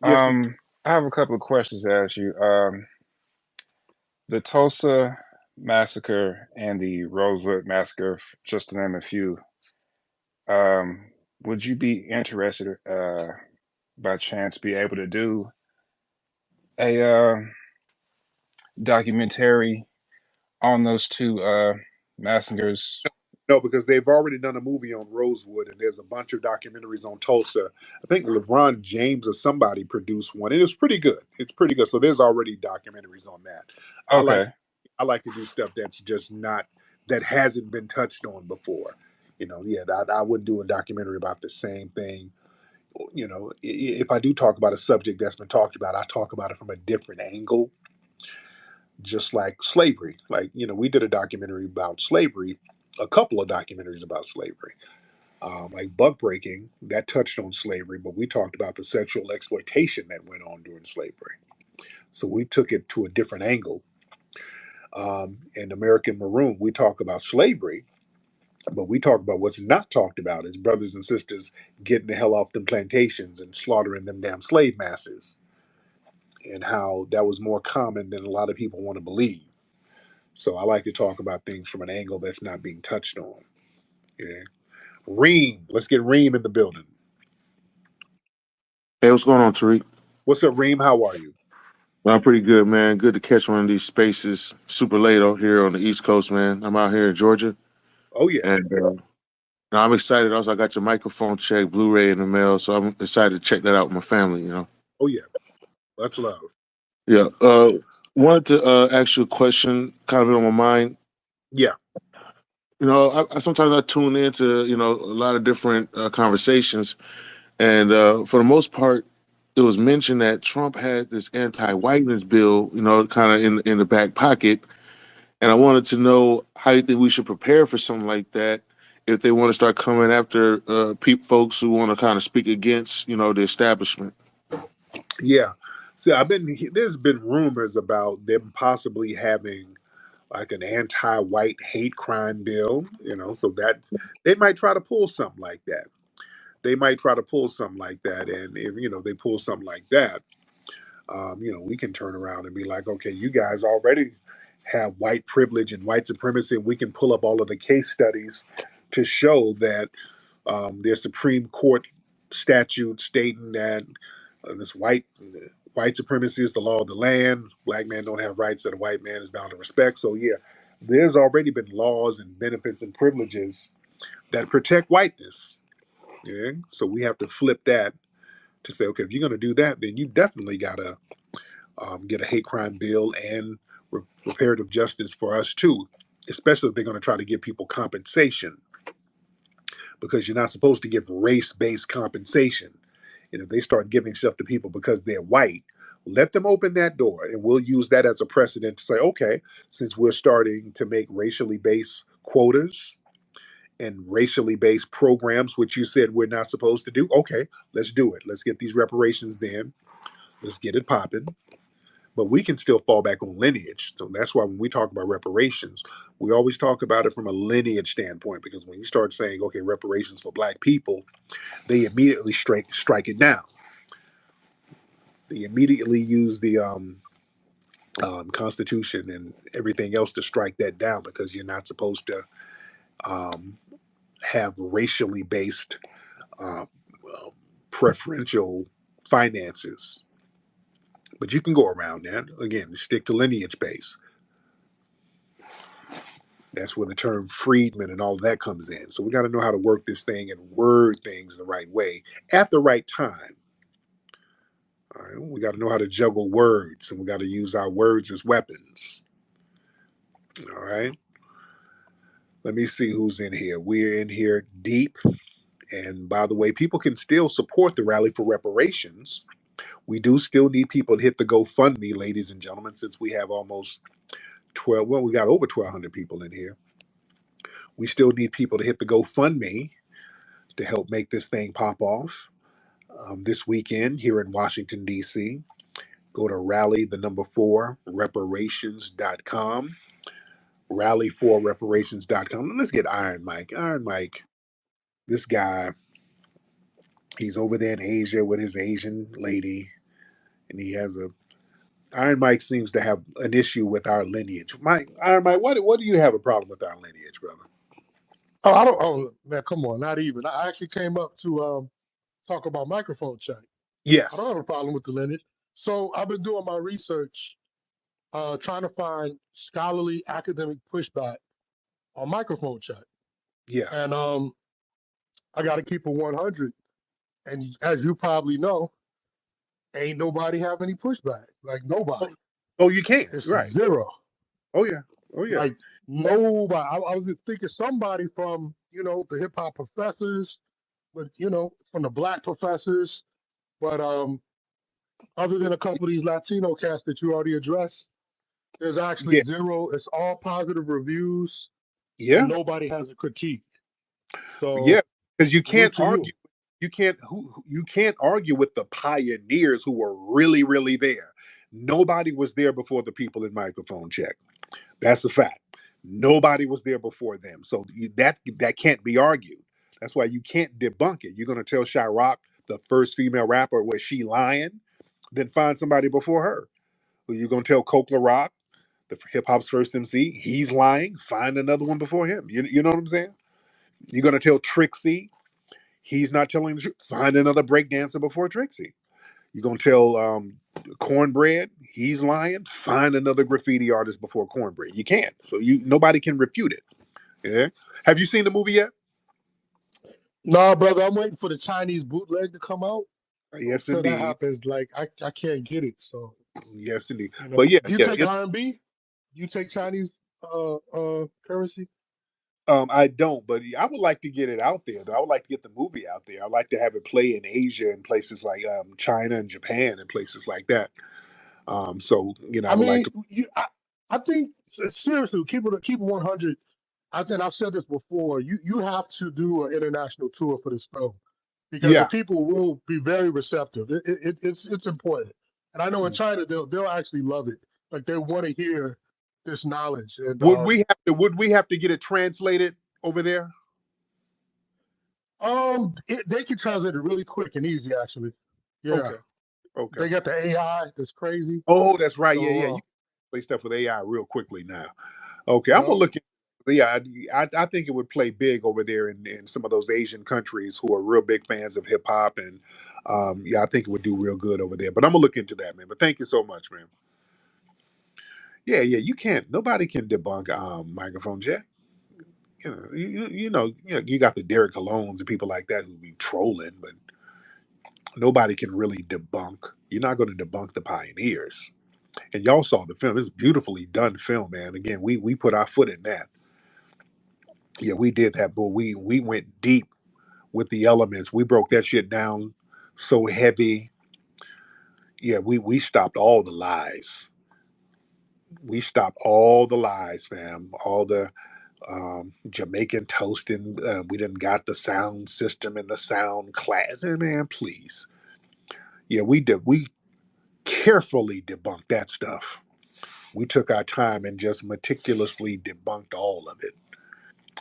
Yes. I have a couple of questions to ask you. The Tulsa massacre and the Rosewood massacre, just to name a few. Um, would you be interested, by chance, be able to do a documentary on those two massacres? No, because they've already done a movie on Rosewood, and there's a bunch of documentaries on Tulsa. I think LeBron James or somebody produced one, and it's pretty good. It's pretty good. So there's already documentaries on that. I like Okay. I like to do stuff that's just not that hasn't been touched on before. Yeah, I wouldn't do a documentary about the same thing. If I do talk about a subject that's been talked about, I talk about it from a different angle, just like slavery. Like, we did a documentary about slavery, a couple of documentaries about slavery. Like Buck Breaking, that touched on slavery, but we talked about the sexual exploitation that went on during slavery. So we took it to a different angle. In American Maroon, we talk about slavery, but we talk about what's not talked about is brothers and sisters getting the hell off them plantations and slaughtering them damn slave masses, and how that was more common than a lot of people want to believe. So I like to talk about things from an angle that's not being touched on. Yeah. Reem, let's get Reem in the building. Hey, what's going on, Tariq? What's up, Reem? How are you? Well, I'm pretty good, man. Good to catch one of these spaces. Super late out here on the East Coast, man. I'm out here in Georgia, Oh yeah, and now I'm excited. Also, I got your microphone check, Blu-ray in the mail, so I'm excited to check that out with my family. oh yeah. That's love. Yeah. Wanted to ask you a question, kind of been on my mind. Yeah, I sometimes I tune into a lot of different conversations, and for the most part, it was mentioned that Trump had this anti-whiteness bill, kind of in the back pocket. And I wanted to know how you think we should prepare for something like that if they want to start coming after folks who want to kind of speak against, the establishment. yeah. See, there's been rumors about them possibly having like an anti-white hate crime bill. So that they might try to pull something like that. They might try to pull something like that, and if they pull something like that, we can turn around and be like, okay, you guys already have white privilege and white supremacy, and we can pull up all of the case studies to show that there's Supreme Court statute stating that this white supremacy is the law of the land. Black men don't have rights that a white man is bound to respect. So yeah, there's already been laws and benefits and privileges that protect whiteness. Yeah, so we have to flip that to say, okay, if you're going to do that, then you definitely got to get a hate crime bill and reparative justice for us too, especially if they're going to try to give people compensation, because you're not supposed to give race-based compensation. And if they start giving stuff to people because they're white, let them open that door, and we'll use that as a precedent to say, okay, since we're starting to make racially based quotas and racially based programs, which you said we're not supposed to do, okay, let's do it. Let's get these reparations then. Let's get it popping. but we can still fall back on lineage. So that's why when we talk about reparations, we always talk about it from a lineage standpoint, because when you start saying, okay, reparations for black people, they immediately strike it down. They immediately use the Constitution and everything else to strike that down, because you're not supposed to um, have racially based uh, preferential finances. But you can go around that. Again, stick to lineage base. That's where the term freedman and all of that comes in. So we got to know how to work this thing and word things the right way at the right time. All right? We got to know how to juggle words, and we got to use our words as weapons. All right. Let me see who's in here. We're in here deep. And by the way, people can still support the Rally for Reparations. We do still need people to hit the GoFundMe, ladies and gentlemen, since we have almost 12, well, we got over 1,200 people in here. We still need people to hit the GoFundMe to help make this thing pop off this weekend here in Washington, D.C. Go to rally, the number 4, reparations.com. Rally4reparations.com. Let's get Iron Mike. Iron Mike, this guy, he's over there in Asia with his Asian lady, and he has a Iron Mike seems to have an issue with our lineage. Mike, Iron Mike, what do you have a problem with our lineage, brother? Oh, I don't. Oh, man, come on, not even. I actually came up to talk about microphone check. I don't Yes. have a problem with the lineage. So I've been doing my research, trying to find scholarly academic pushback on microphone check, Yeah. and I got to keep it 100. And as you probably know, ain't nobody have any pushback. Like Oh, nobody. oh, you can. It's Right. zero. Oh yeah. Oh yeah. Like nobody. I was just thinking somebody from the hip hop professors, but from the black professors. But other than a couple of these Latino cats that you already addressed, there's actually Yeah. zero. It's all positive reviews, and Yeah. nobody has a critique. So Yeah. Because you can't salute to argue. you. You can't argue with the pioneers who were really, really there. Nobody was there before the people in microphone check. That's a fact. Nobody was there before them. So that can't be argued. That's why you can't debunk it. You're gonna tell Chirac, the first female rapper, was she lying? Then find somebody before her. Well, you're gonna tell Coke Rock, the hip hop's first MC, he's lying. Find another one before him. You know what I'm saying? You're gonna tell Trixie he's not telling the truth. Find another breakdancer before Trixie. You're gonna tell Cornbread he's lying. Find another graffiti artist before Cornbread. You can't. So nobody can refute it. Yeah. Have you seen the movie yet? Nah, brother, I'm waiting for the Chinese bootleg to come out. Yes, Until that indeed. happens, like I can't get it. So Yes, indeed. But yeah, do you yeah. take R&B? You take Chinese currency? I don't, but I would like to get it out there. Though I would like to get the movie out there. I'd like to have it play in Asia and places like China and Japan and places like that. So I I would like mean, to. I think seriously, keep it 100. I think I've said this before. You have to do an international tour for this film because the Yeah. people will be very receptive. It's important, and I know in China they'll actually love it. Like they want to hear this knowledge, and Would we have to get it translated over there? they can translate it really quick and easy. Actually, yeah, Okay. Okay. they got the AI that's crazy. Oh, that's right. Yeah, yeah. So You can play stuff with AI real quickly now. Okay, I'm gonna yeah. look at. Yeah, I think it would play big over there in some of those Asian countries who are real big fans of hip hop, and yeah, I think it would do real good over there. But I'm gonna look into that, man. But thank you so much, man. Yeah, yeah. You can't. Nobody can debunk microphone jack. You got the Derek Colones and people like that who be trolling, but nobody can really debunk. You're not going to debunk the pioneers. And y'all saw the film. It's a beautifully done film, man. Again, we put our foot in that. Yeah, we did that, but we went deep with the elements. We broke that shit down so heavy. Yeah, we stopped all the lies. We stopped all the lies, fam. All the Jamaican toasting. We didn't got the sound system and the sound class. Man, please. Yeah, we did. carefully debunked that stuff. We took our time and just meticulously debunked all of it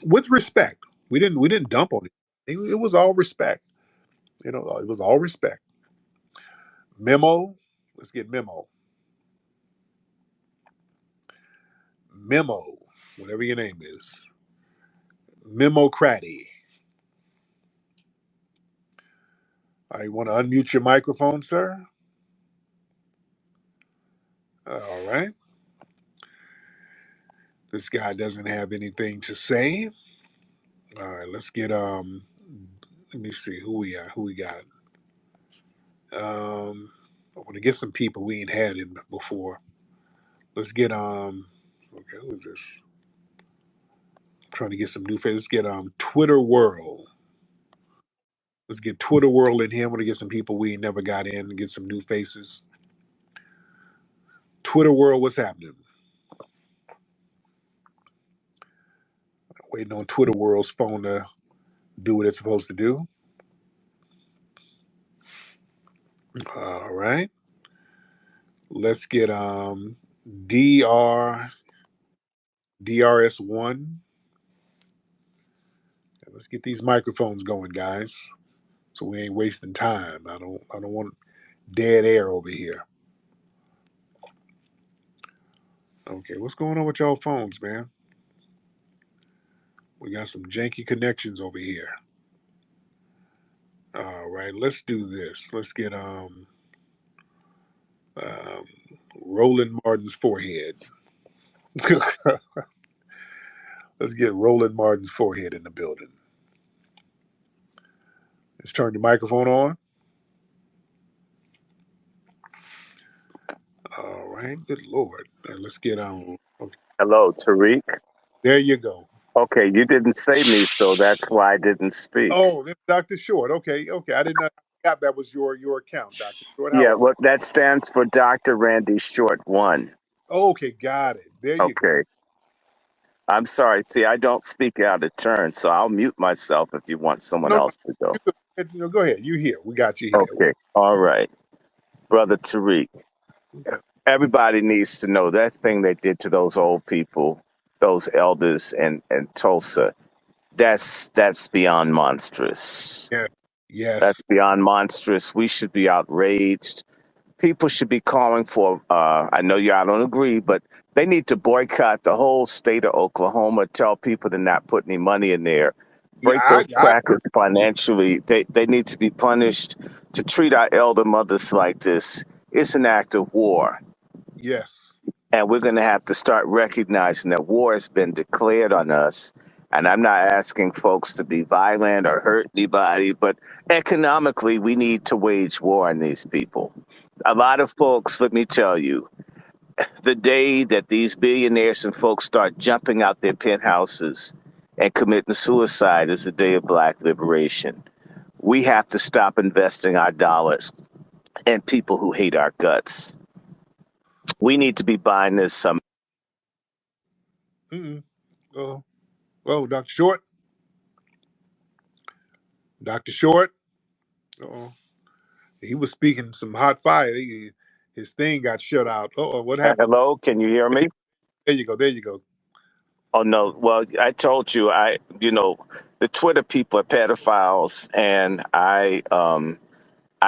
with respect. We didn't dump on it. It was all respect. It was all respect. Memo. Let's get memo. Memo. Whatever your name is. Memocraty. I want to unmute your microphone, sir. All right. This guy doesn't have anything to say. All right, let's get let me see who we got. I want to get some people we ain't had in before. Let's get okay, who is this? I'm trying to get some new faces. Let's get Twitter World. Let's get Twitter World in here. I want to get some people we ain't never got in and get some new faces. Twitter World, what's happening? Waiting on Twitter World's phone to do what it's supposed to do. All right. Let's get DR DRS1. Let's get these microphones going, guys. So we ain't wasting time. I don't want dead air over here. Okay, what's going on with y'all phones, man? We got some janky connections over here. All right, let's do this. Let's get um Roland Martin's forehead. Let's get Roland Martin's forehead in the building. Let's turn your microphone on. All right, good lord. Let's get okay, Hello, Tariq. there you go. Okay, you didn't say me, so that's why I didn't speak. Oh, that's Dr. Short. Okay. I did not got that was your account, Dr. Short. How Yeah, are you? well, that stands for Dr. Randy Short One. Okay, got it. There you go. Okay, I'm sorry. See, I don't speak out of turn, so I'll mute myself if you want someone No, else to go. you good. Go ahead. You here. We got you here. Okay, all right. Brother Tariq, everybody needs to know that thing they did to those old people, those elders in Tulsa, that's beyond monstrous. Yeah. That's Yes. beyond monstrous. We should be outraged. People should be calling for, I know y'all don't agree, but they need to boycott the whole state of Oklahoma, tell people to not put any money in there, Yeah, break those I agree. crackers financially. They need to be punished. To treat our elder mothers like this, it's an act of war. Yes. And we're going to have to start recognizing that war has been declared on us. And I'm not asking folks to be violent or hurt anybody, but economically, we need to wage war on these people. A lot of folks, let me tell you, the day that these billionaires and folks start jumping out their penthouses and committing suicide is the day of Black liberation. We have to stop investing our dollars in people who hate our guts. We need to be buying this some. Mm-mm. Oh, well, Dr. Short. Dr. Short. Oh, he was speaking some hot fire. His thing got shut out. Oh, what happened? Hello, can you hear me? There you go. There you go. Oh no. Well, I told you, the Twitter people are pedophiles, and I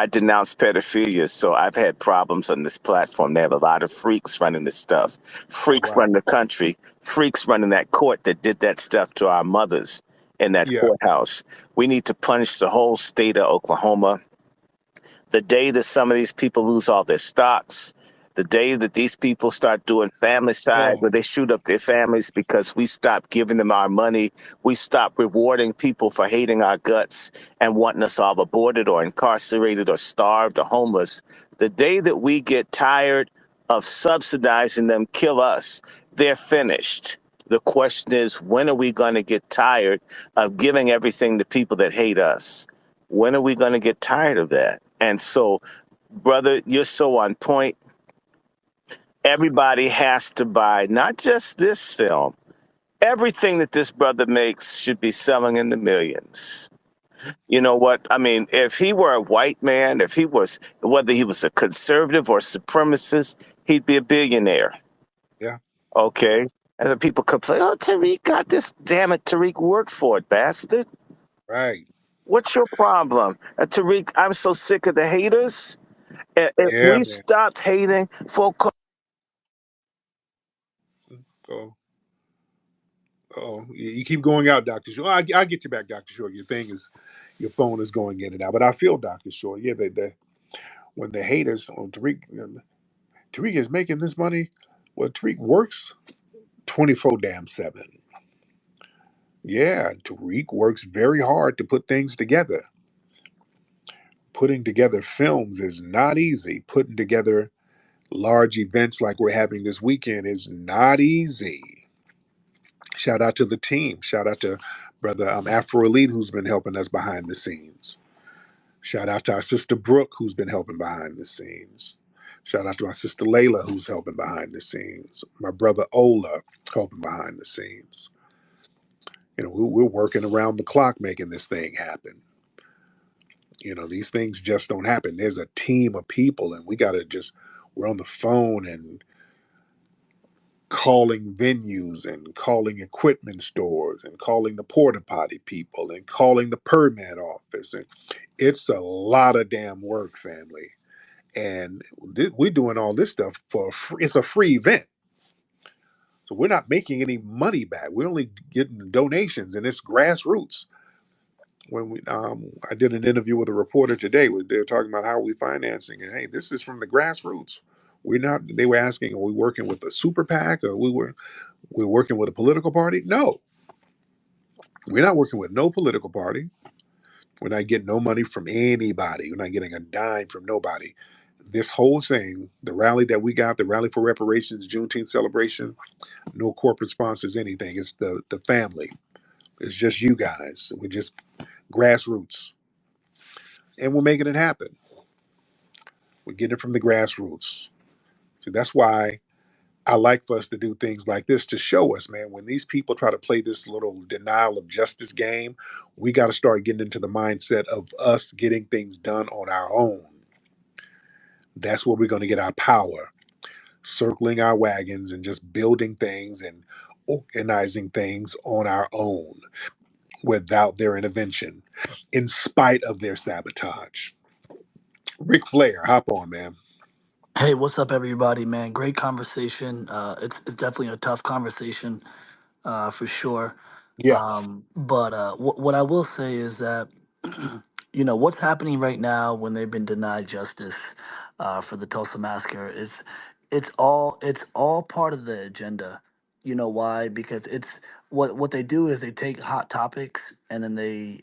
denounce pedophilia. So I've had problems on this platform. They have a lot of freaks running this stuff, Oh, freaks wow. running the country, freaks running that court that did that stuff to our mothers in that Yeah. courthouse. We need to punish the whole state of Oklahoma. The day that some of these people lose all their stocks, the day that these people start doing famicide Oh, where they shoot up their families because we stop giving them our money, we stop rewarding people for hating our guts and wanting us all aborted or incarcerated or starved or homeless, the day that we get tired of subsidizing them kill us, they're finished. The question is, when are we going to get tired of giving everything to people that hate us? When are we going to get tired of that? And so, brother, you're so on point. Everybody has to buy not just this film. Everything that this brother makes should be selling in the millions. You know what? I mean, if he were a white man, if he was, whether he was a conservative or supremacist, he'd be a billionaire. Yeah, Okay. And then people complain, oh, Tariq got this. Damn it, Tariq worked for it, bastard. right. What's your problem? Tariq, I'm so sick of the haters. If Yeah, we man. stopped hating for Go. Oh, you keep going out, Doctor Short. I get you back, Doctor Short. Your phone is going in and out. But I feel Doctor Short. Yeah, when the haters on Tariq is making this money. Well, Tariq works 24 damn 7. Yeah, Tariq works very hard to put things together. Putting together films is not easy. Putting together large events like we're having this weekend is not easy. Shout out to the team. Shout out to brother Afro Elite who's been helping us behind the scenes. Shout out to our sister Brooke who's been helping behind the scenes. Shout out to my sister Layla who's helping behind the scenes. My brother Ola helping behind the scenes. We're working around the clock making this thing happen. These things just don't happen. There's a team of people, and we're on the phone and calling venues and calling equipment stores and calling the porta potty people and calling the permit office. And it's a lot of damn work, family. And we're doing all this stuff for free. It's a free event. So we're not making any money back. We're only getting donations, and it's grassroots. I did an interview with a reporter today where they're talking about how we financing, and hey, this is from the grassroots. We're not. They were asking, are we working with a super PAC, or we're working with a political party? No, we're not working with no political party. We're not getting no money from anybody. We're not getting a dime from nobody. This whole thing, the rally that we got, the rally for reparations, Juneteenth celebration, no corporate sponsors, anything. It's the family. It's just you guys. We're just grassroots, and we're making it happen. We're getting it from the grassroots. So that's why I like for us to do things like this to show us, man, when these people try to play this little denial of justice game, we got to start getting into the mindset of us getting things done on our own. That's where we're going to get our power, circling our wagons and just building things and organizing things on our own without their intervention, in spite of their sabotage. Ric Flair, hop on, man. Hey, what's up, everybody, man? Great conversation. It's definitely a tough conversation, for sure. Yeah. But what I will say is that, what's happening right now when they've been denied justice for the Tulsa massacre is it's all part of the agenda. You know why? Because it's what they do is they take hot topics and then they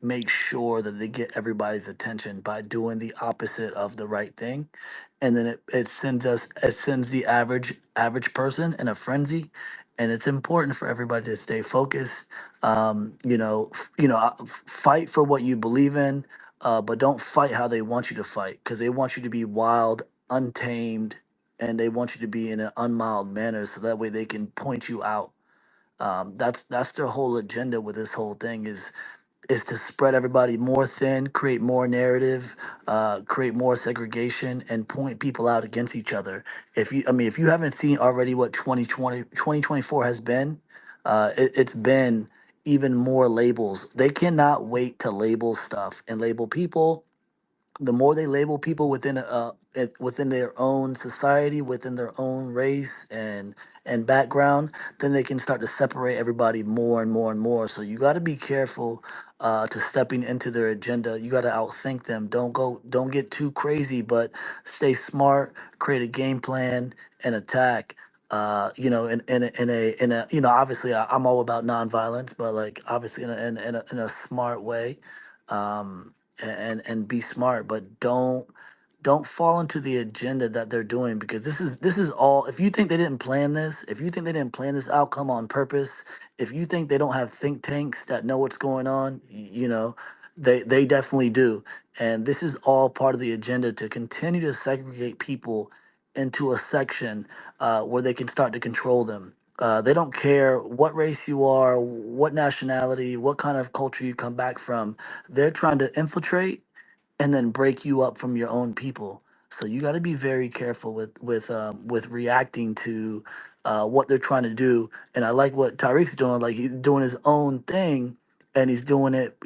make sure that they get everybody's attention by doing the opposite of the right thing, and then it sends the average person in a frenzy, and it's important for everybody to stay focused. Fight for what you believe in, but don't fight how they want you to fight, because they want you to be wild, untamed, and they want you to be in an unmild manner, so that way they can point you out. That's their whole agenda with this whole thing is to spread everybody more thin, create more narrative, create more segregation, and point people out against each other. If you haven't seen already what 2024 has been, it's been even more labels. They cannot wait to label stuff and label people. The more they label people within their own society, within their own race and background, then they can start to separate everybody more and more and more. So you got to be careful to stepping into their agenda. You got to outthink them. Don't get too crazy, but stay smart. Create a game plan and attack. Obviously I'm all about nonviolence, but like obviously in a smart way. And be smart, but don't fall into the agenda that they're doing, because this is all. If you think they didn't plan this, if you think they didn't plan this outcome on purpose, if you think they don't have think tanks that know what's going on, they definitely do. And this is all part of the agenda to continue to segregate people into a section where they can start to control them. They don't care what race you are, what nationality, what kind of culture you come back from. They're trying to infiltrate and then break you up from your own people. So you got to be very careful with reacting to what they're trying to do. And I like what Tariq's doing. Like he's doing his own thing, and he's doing it,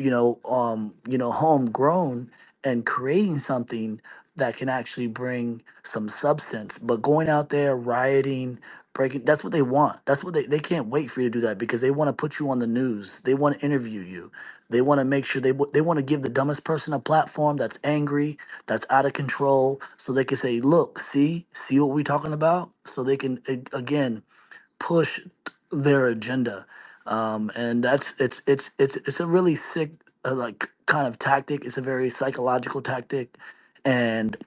homegrown and creating something that can actually bring some substance. But going out there rioting, breaking, that's what they want. That's what they can't wait for you to do that because they want to put you on the news. They want to interview you. They want to make sure they want to give the dumbest person a platform that's angry, that's out of control, so they can say, "Look, see what we're talking about," so they can again push their agenda. And that's it's a really sick like kind of tactic. It's a very psychological tactic, and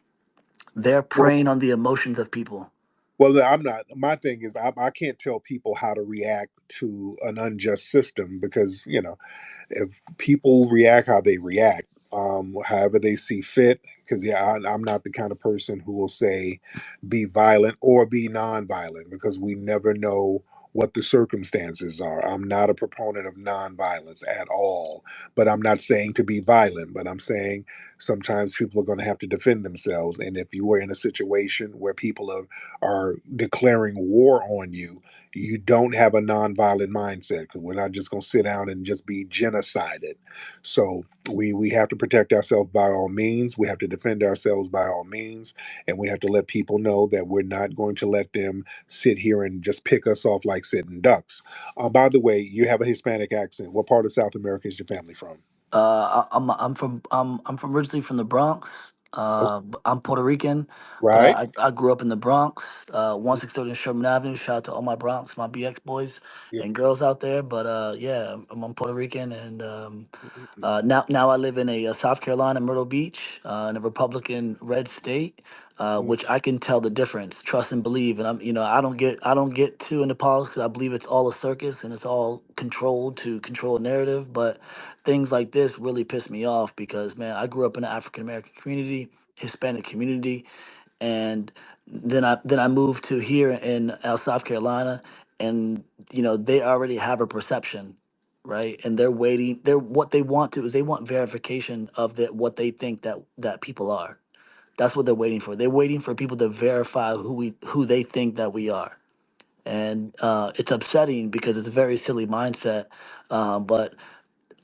they're Well, preying on the emotions of people. well, I'm not. My thing is, I can't tell people how to react to an unjust system because if people react how they react, however they see fit. Because I'm not the kind of person who will say be violent or be nonviolent because we never know what the circumstances are. I'm not a proponent of nonviolence at all, but I'm not saying to be violent. But I'm saying sometimes people are going to have to defend themselves, and if you are in a situation where people are declaring war on you, you don't have a nonviolent mindset because we're not just going to sit down and just be genocided. So we have to protect ourselves by all means. We have to defend ourselves by all means, and we have to let people know that we're not going to let them sit here and just pick us off like sitting ducks. By the way, you have a Hispanic accent. What part of South America is your family from? I'm from originally from the Bronx. Oh, I'm Puerto Rican, but right. I grew up in the Bronx, 1630 Sherman Avenue. Shout out to all my Bronx, my BX boys Yeah. and girls out there. But yeah, I'm Puerto Rican, and now I live in South Carolina, Myrtle Beach, in a Republican red state, which I can tell the difference. Trust and believe, and I don't get too into politics. I believe it's all a circus and it's all controlled to control a narrative. But things like this really piss me off because man, I grew up in an African American community, Hispanic community, and then I moved to here in South Carolina, and they already have a perception, right? And they're waiting. They're what they want to is they want verification of that what they think that people are. That's what they're waiting for. They're waiting for people to verify who they think that we are, and it's upsetting because it's a very silly mindset. But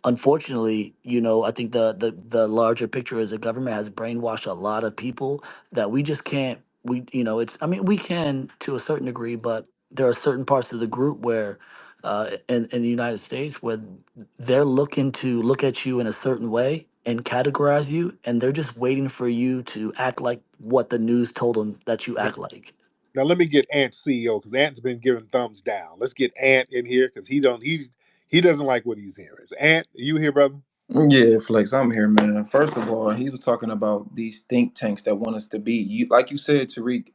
unfortunately, I think the larger picture is the government has brainwashed a lot of people that we just can't. It's. I mean, we can to a certain degree, but there are certain parts of the group where, in the United States, where they're looking to look at you in a certain way and categorize you, and they're just waiting for you to act like what the news told them that you act like. Now let me get Ant CEO because Ant's been giving thumbs down. Let's get Ant in here because he doesn't like what he's hearing. Ant, are you here, brother? Yeah, Flex, I'm here, man. First of all, he was talking about these think tanks that want us to be. You, like you said, Tariq,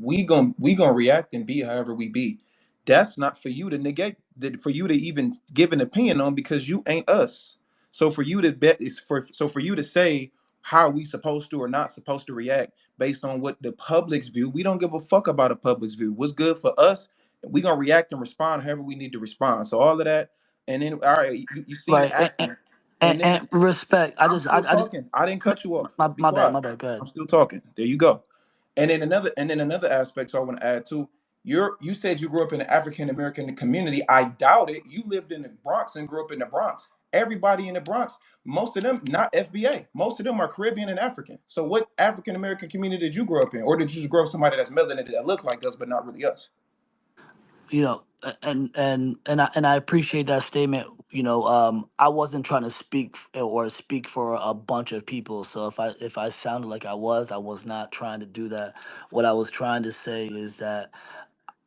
we gonna react and be however we be. That's not for you to negate, that for you to even give an opinion on because you ain't us. So for you to bet is for you to say how are we supposed to or not supposed to react based on what the public's view. We don't give a fuck about the public's view. What's good for us, we gonna react and respond however we need to respond. So all of that, and then all right, you see the Right, accent, and, and then and respect. I'm still I just talking. I didn't cut you off. Be my bad, quiet. my bad. Go ahead. I'm still talking. There you go. And then another aspect I want to add too. You said you grew up in the African American community. I doubt it. You lived in the Bronx and grew up in the Bronx. Everybody in the Bronx, most of them not FBA. Most of them are Caribbean and African. So what African American community did you grow up in, or did you just grow up somebody that's melanated that look like us but not really us? And I appreciate that statement. I wasn't trying to speak for a bunch of people. So if I sounded like I was not trying to do that. What I was trying to say is that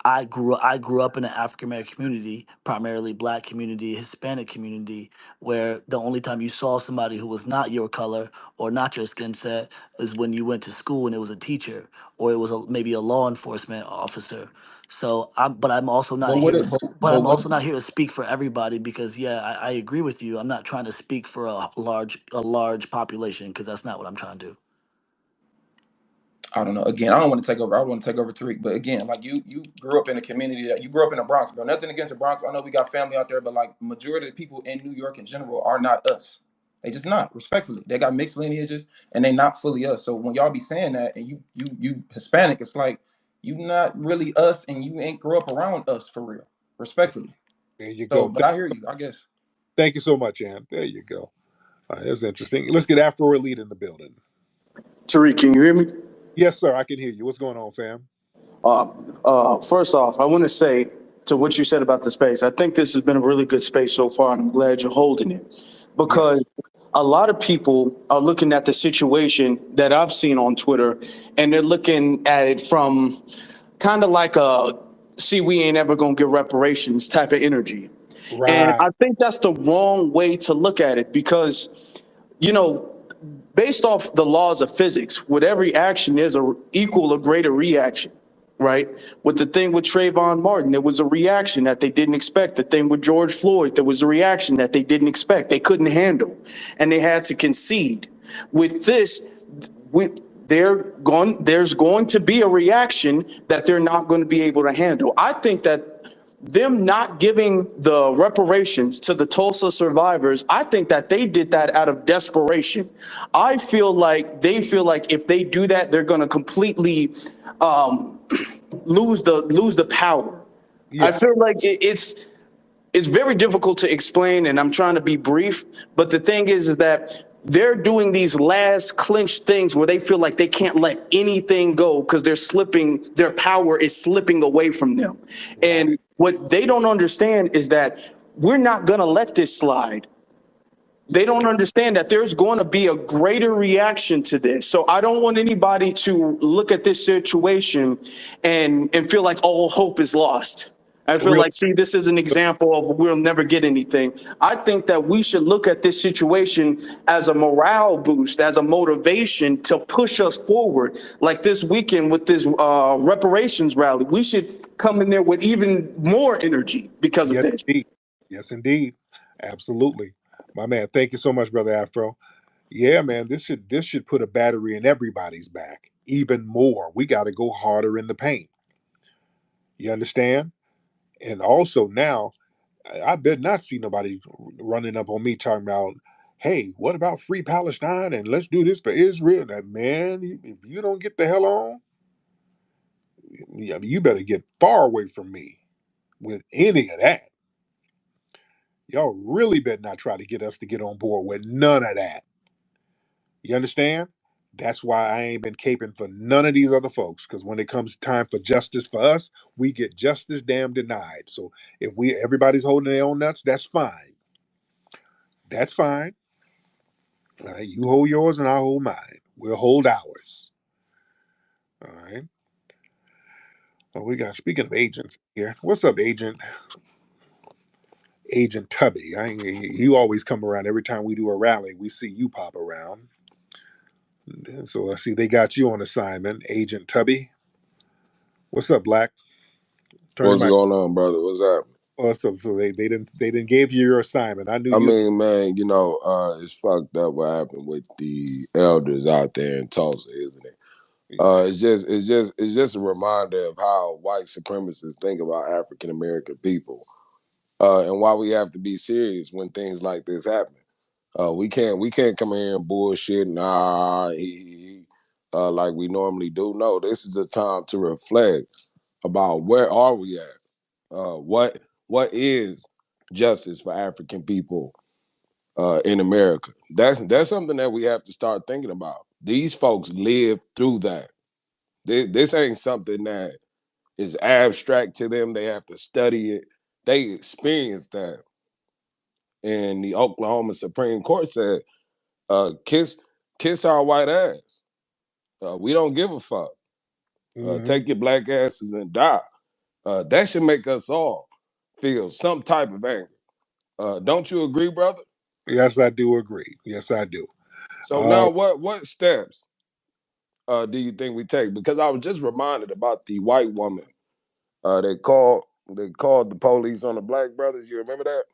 I grew up in an African American community, primarily black community, Hispanic community, where the only time you saw somebody who was not your color or not your skin set is when you went to school and it was a teacher or it was maybe a law enforcement officer. So I'm also not But what here it to, but but I'm what also not here to speak for everybody because yeah, I agree with you. I'm not trying to speak for a large population because that's not what I'm trying to do. I don't know. Again, I don't want to take over. I want to take over Tariq. But again, like you grew up in a community that you grew up in the Bronx, bro. Nothing against the Bronx. I know we got family out there, but like majority of the people in New York in general are not us. They just not, respectfully. They got mixed lineages and they not fully us. So when y'all be saying that and you Hispanic, it's like you not really us and you ain't grew up around us for real. Respectfully. There you So, go. but I hear you, I guess. Thank you so much, Ann. There you go. That's interesting. Let's get Afro Elite in the building. Tariq, can you hear me? Yes, sir. I can hear you. What's going on, fam? First off, I want to say to what you said about the space, I think this has been a really good space so far, and I'm glad you're holding it because Yes. a lot of people are looking at the situation that I've seen on Twitter, and they're looking at it from kind of like a see, we ain't ever gonna get reparations type of energy. And Right. I think that's the wrong way to look at it because, you know, based off the laws of physics, with every action, there's a equal or greater reaction, right? With the thing with Trayvon Martin, there was a reaction that they didn't expect. The thing with George Floyd, there was a reaction that they didn't expect. They couldn't handle, and they had to concede. With this, with there's going to be a reaction that they're not going to be able to handle. I think that them not giving the reparations to the Tulsa survivors, I think that they did that out of desperation. I feel like they feel like if they do that, they're going to completely um, lose the power. I Yeah. feel like it's very difficult to explain, and I'm trying to be brief. But the thing is that they're doing these last clinch things where they feel like they can't let anything go because they're slipping, their power is slipping away from them. Right. And what they don't understand is that we're not going to let this slide. They don't understand that there's going to be a greater reaction to this. So I don't want anybody to look at this situation and feel like all hope is lost. I feel Real. like, see, this is an example of we'll never get anything. I think that we should look at this situation as a morale boost, as a motivation to push us forward. Like this weekend with this reparations rally, we should come in there with even more energy because of Yes, this. indeed. Yes, indeed. Absolutely. My man, thank you so much, brother Afro. Yeah, man, this should put a battery in everybody's back. Even more. We got to go harder in the paint. You understand? And also now, I bet not see nobody running up on me talking about, hey, what about free Palestine and let's do this for Israel? That man, if you don't get the hell on, you better get far away from me with any of that. Y'all really better not try to get us to get on board with none of that. You understand? That's why I ain't been caping for none of these other folks. Because when it comes time for justice for us, we get justice damn denied. So if we everybody's holding their own nuts, that's fine. That's fine. All right, you hold yours and I'll hold mine. We'll hold ours. All right. Well, we got speaking of agents here. What's up, Agent Tubby? You always come around every time we do a rally. We see you pop around. So I see they got you on assignment, Agent Tubby. What's up, Black? Turn your What's mic. going on, brother? What's up? Awesome. So they didn't give you your assignment. I knew I you. mean, man, it's fucked up what happened with the elders out there in Tulsa, isn't it? It's just a reminder of how white supremacists think about African American people, and why we have to be serious when things like this happen. We can't come in here and bullshit and like we normally do. No, this is a time to reflect about where are we at. What is justice for African people in America? That's something that we have to start thinking about. These folks live through that. This ain't something that is abstract to them. They have to study it. They experience that. And the Oklahoma Supreme Court said, kiss our white ass. We don't give a fuck. Hmm. Take your black asses and die. That should make us all feel some type of anger. Don't you agree, brother? Yes, I do agree. Yes, I do. So Uh, now, what steps do you think we take? Because I was just reminded about the white woman they called the police on the black brothers. You remember that?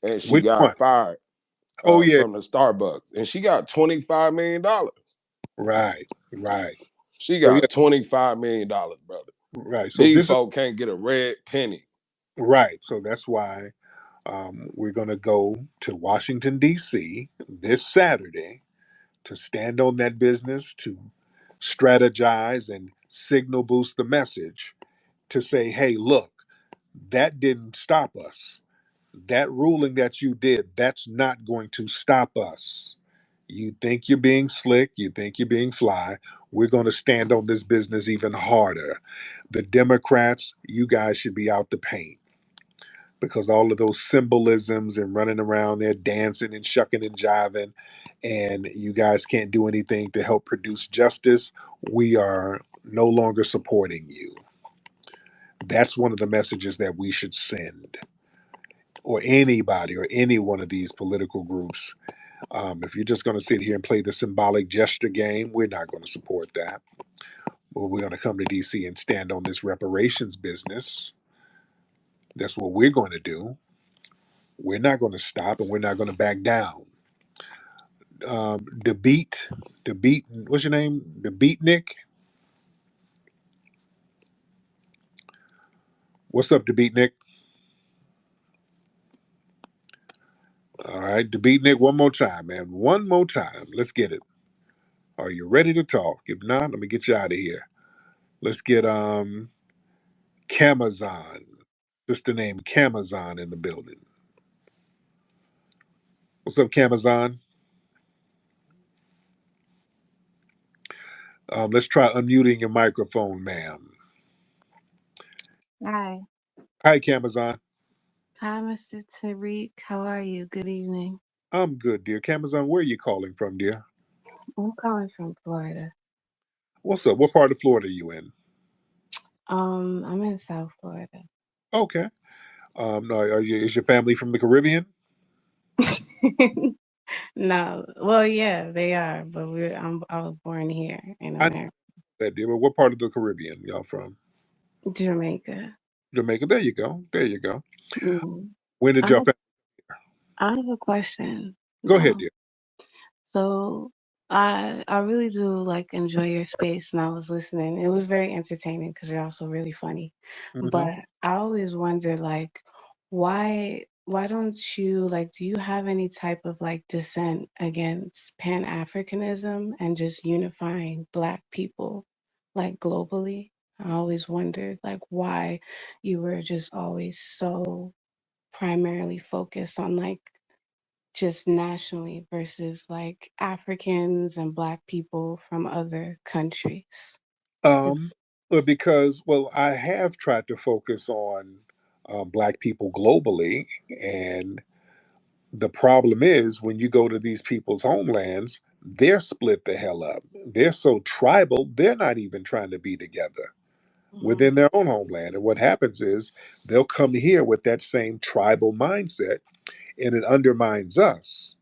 And she which one? got fired Oh yeah. from the Starbucks, and she got $25 million. Right. Right. She So yeah, got $25 million, brother. right. So These this is folk can't get a red penny. right. So that's why we're going to go to Washington D.C. this Saturday to stand on that business, to strategize and signal boost the message to say, hey, look, that didn't stop us. That ruling that you did, that's not going to stop us. You think you're being slick, you think you're being fly. We're going to stand on this business even harder. The Democrats, you guys should be out the paint because all of those symbolisms and running around there dancing and shucking and jiving, and you guys can't do anything to help produce justice. We are no longer supporting you. That's one of the messages that we should send, or anybody, or any one of these political groups. If you're just going to sit here and play the symbolic gesture game, we're not going to support that. Well, we're going to come to DC and stand on this reparations business. That's what we're going to do. We're not going to stop and we're not going to back down. The beat, what's your name? The beatnik. What's up, the beatnik? All right, the beatnik, one more time, man. One more time. Let's get it. Are you ready to talk? If not, let me get you out of here. Let's get Camazon. Just the name Camazon in the building. What's up, Camazon? Let's try unmuting your microphone, ma'am. Hi. Hi, Camazon. Hi, Mr. Tariq. How are you? Good evening. I'm good, dear. Camazon, where are you calling from, dear? I'm calling from Florida. What's up? What part of Florida are you in? I'm in South Florida. Okay. No, is your family from the Caribbean? No, well, yeah, they are, but I was born here in I know America, that, dear. But what part of the Caribbean y'all from? Jamaica. Jamaica. There you go. There you go. Mm. When did I y'all have, family? I have a question. Go ahead, No. dear. So I really do like enjoy your space, and I was listening. It was very entertaining because you're also really funny. Hmm. But I always wonder like why don't you like do you have any type of like dissent against Pan Africanism and just unifying Black people like globally? I always wondered like why you were just always so primarily focused on like just nationally versus like Africans and Black people from other countries. If, Um, well, I have tried to focus on Black people globally, and the problem is when you go to these people's homelands, they're split the hell up. They're so tribal, they're not even trying to be together within Mhm, their own homeland. And what happens is they'll come here with that same tribal mindset and it undermines us.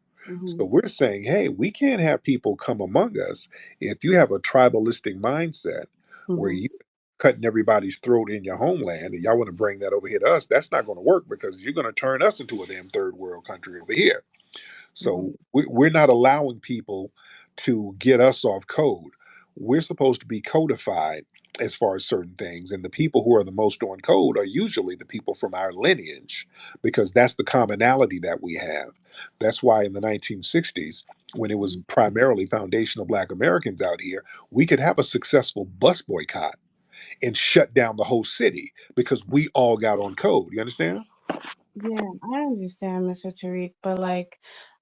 So mhm, we're saying, hey, we can't have people come among us if you have a tribalistic mindset where mhm, you cutting everybody's throat in your homeland and y'all want to bring that over here to us. That's not going to work because you're going to turn us into a damn third world country over here. So mhm, we're not allowing people to get us off code. We're supposed to be codified as far as certain things. And the people who are the most on code are usually the people from our lineage because that's the commonality that we have. That's why in the 1960s, when it was mhm. primarily foundational Black Americans out here, we could have a successful bus boycott and shut down the whole city because we all got on code. You understand? Yeah, I understand, Mr. Tariq, but like,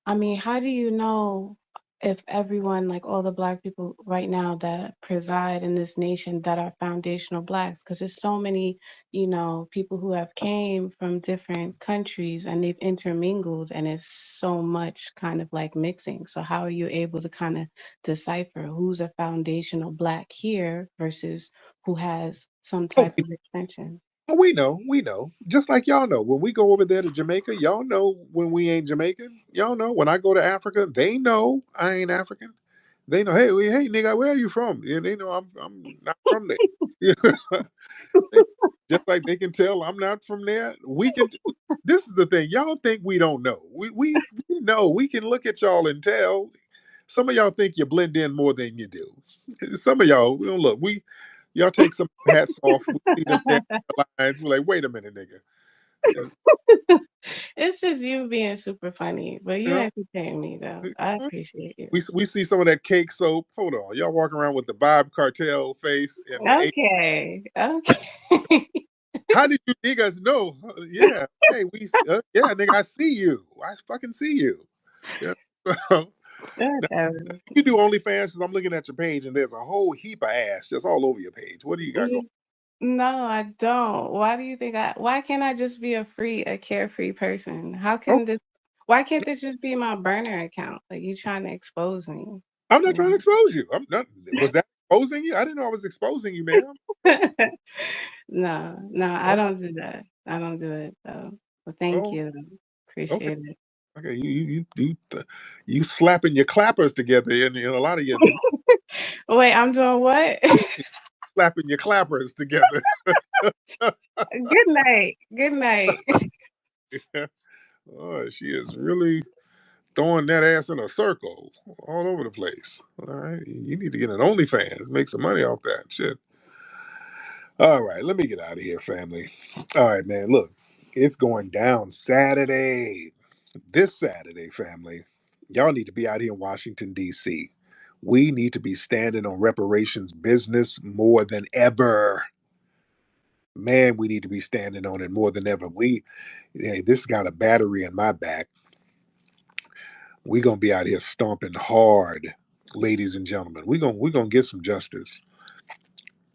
I mean, how do you know if everyone, like all the Black people right now that preside in this nation that are foundational Blacks? Because there's so many, people who have came from different countries and they've intermingled, and it's so much kind of like mixing. So how are you able to kind of decipher who's a foundational Black here versus who has some Oh, type of extension? oh, we know. Just like y'all know. When we go over there to Jamaica, y'all know when we ain't Jamaican. Y'all know when I go to Africa, they know I ain't African. They know, hey, hey, nigga, where are you from? Yeah, they know I'm not from there. They- just like they can tell I'm not from there. We can. This is the thing. Y'all think we don't know. We know. We can look at y'all and tell. Some of y'all think you blend in more than you do. Some of y'all, look, y'all take some hats off. We see them damn lines. We're like, wait a minute, nigga. Uh, It's just you being super funny, but You you know, entertain me though. I appreciate you. we see some of that cake soap. Hold on, y'all walking around with the Bob Cartel face and the. Okay, okay. How did you niggas know? Yeah, hey, yeah, nigga, I see you. I fucking see you. Yeah. So, now, Whatever. you do OnlyFans? 'Cause I'm looking at your page and there's a whole heap of ass just all over your page. What do you got going? No, I don't. Why do you think why can't I just be a carefree person? How Oh, can this why can't this just be my burner account? Like you trying to expose me, I'm not you trying to expose you. I'm not. Was that exposing you? I didn't know I was exposing you, ma'am. know? No, no, I Oh, don't do that. I don't do it though. Well, thank oh, you. okay, Appreciate it. okay. You slapping your clappers together in a lot of your Wait, I'm doing what? slapping your clappers together. Good night. Good night. Oh, she is really throwing that ass in a circle all over the place. All right, you need to get an OnlyFans, make some money off that shit. All right, let me get out of here, family. All right, man. Look, it's going down Saturday. This Saturday, family. Y'all need to be out here in Washington, D.C. We need to be standing on reparations business more than ever. Man, we need to be standing on it more than ever. Hey, this got a battery in my back. We're gonna be out here stomping hard, ladies and gentlemen. We're gonna get some justice.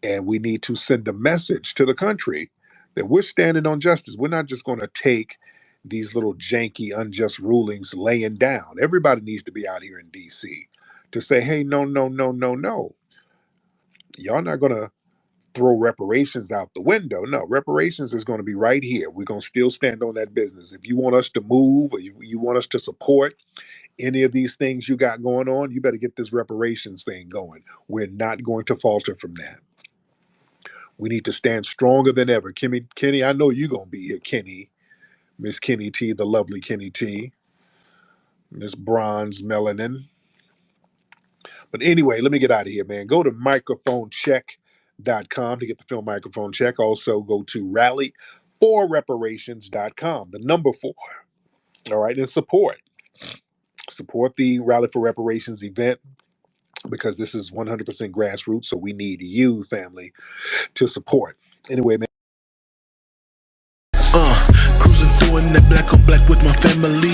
And we need to send a message to the country that we're standing on justice. We're not just gonna take these little janky, unjust rulings laying down. Everybody needs to be out here in DC to say, hey, no, no, no, no, no. Y'all not gonna throw reparations out the window. No, reparations is going to be right here. We're going to still stand on that business. If you want us to move or you want us to support any of these things you got going on, you better get this reparations thing going. We're not going to falter from that. We need to stand stronger than ever. Kenny, I know you're going to be here, Kenny. Miss Kenny T, the lovely Kenny T, Miss Bronze Melanin. But anyway, let me get out of here, man. Go to microphonecheck.com to get the film Microphone Check. Also go to rallyforreparations.com, the number 4. All right, and support the Rally for Reparations event because this is 100% grassroots, so we need you, family, to support. Anyway, man. Cruising through in that black on black with my family.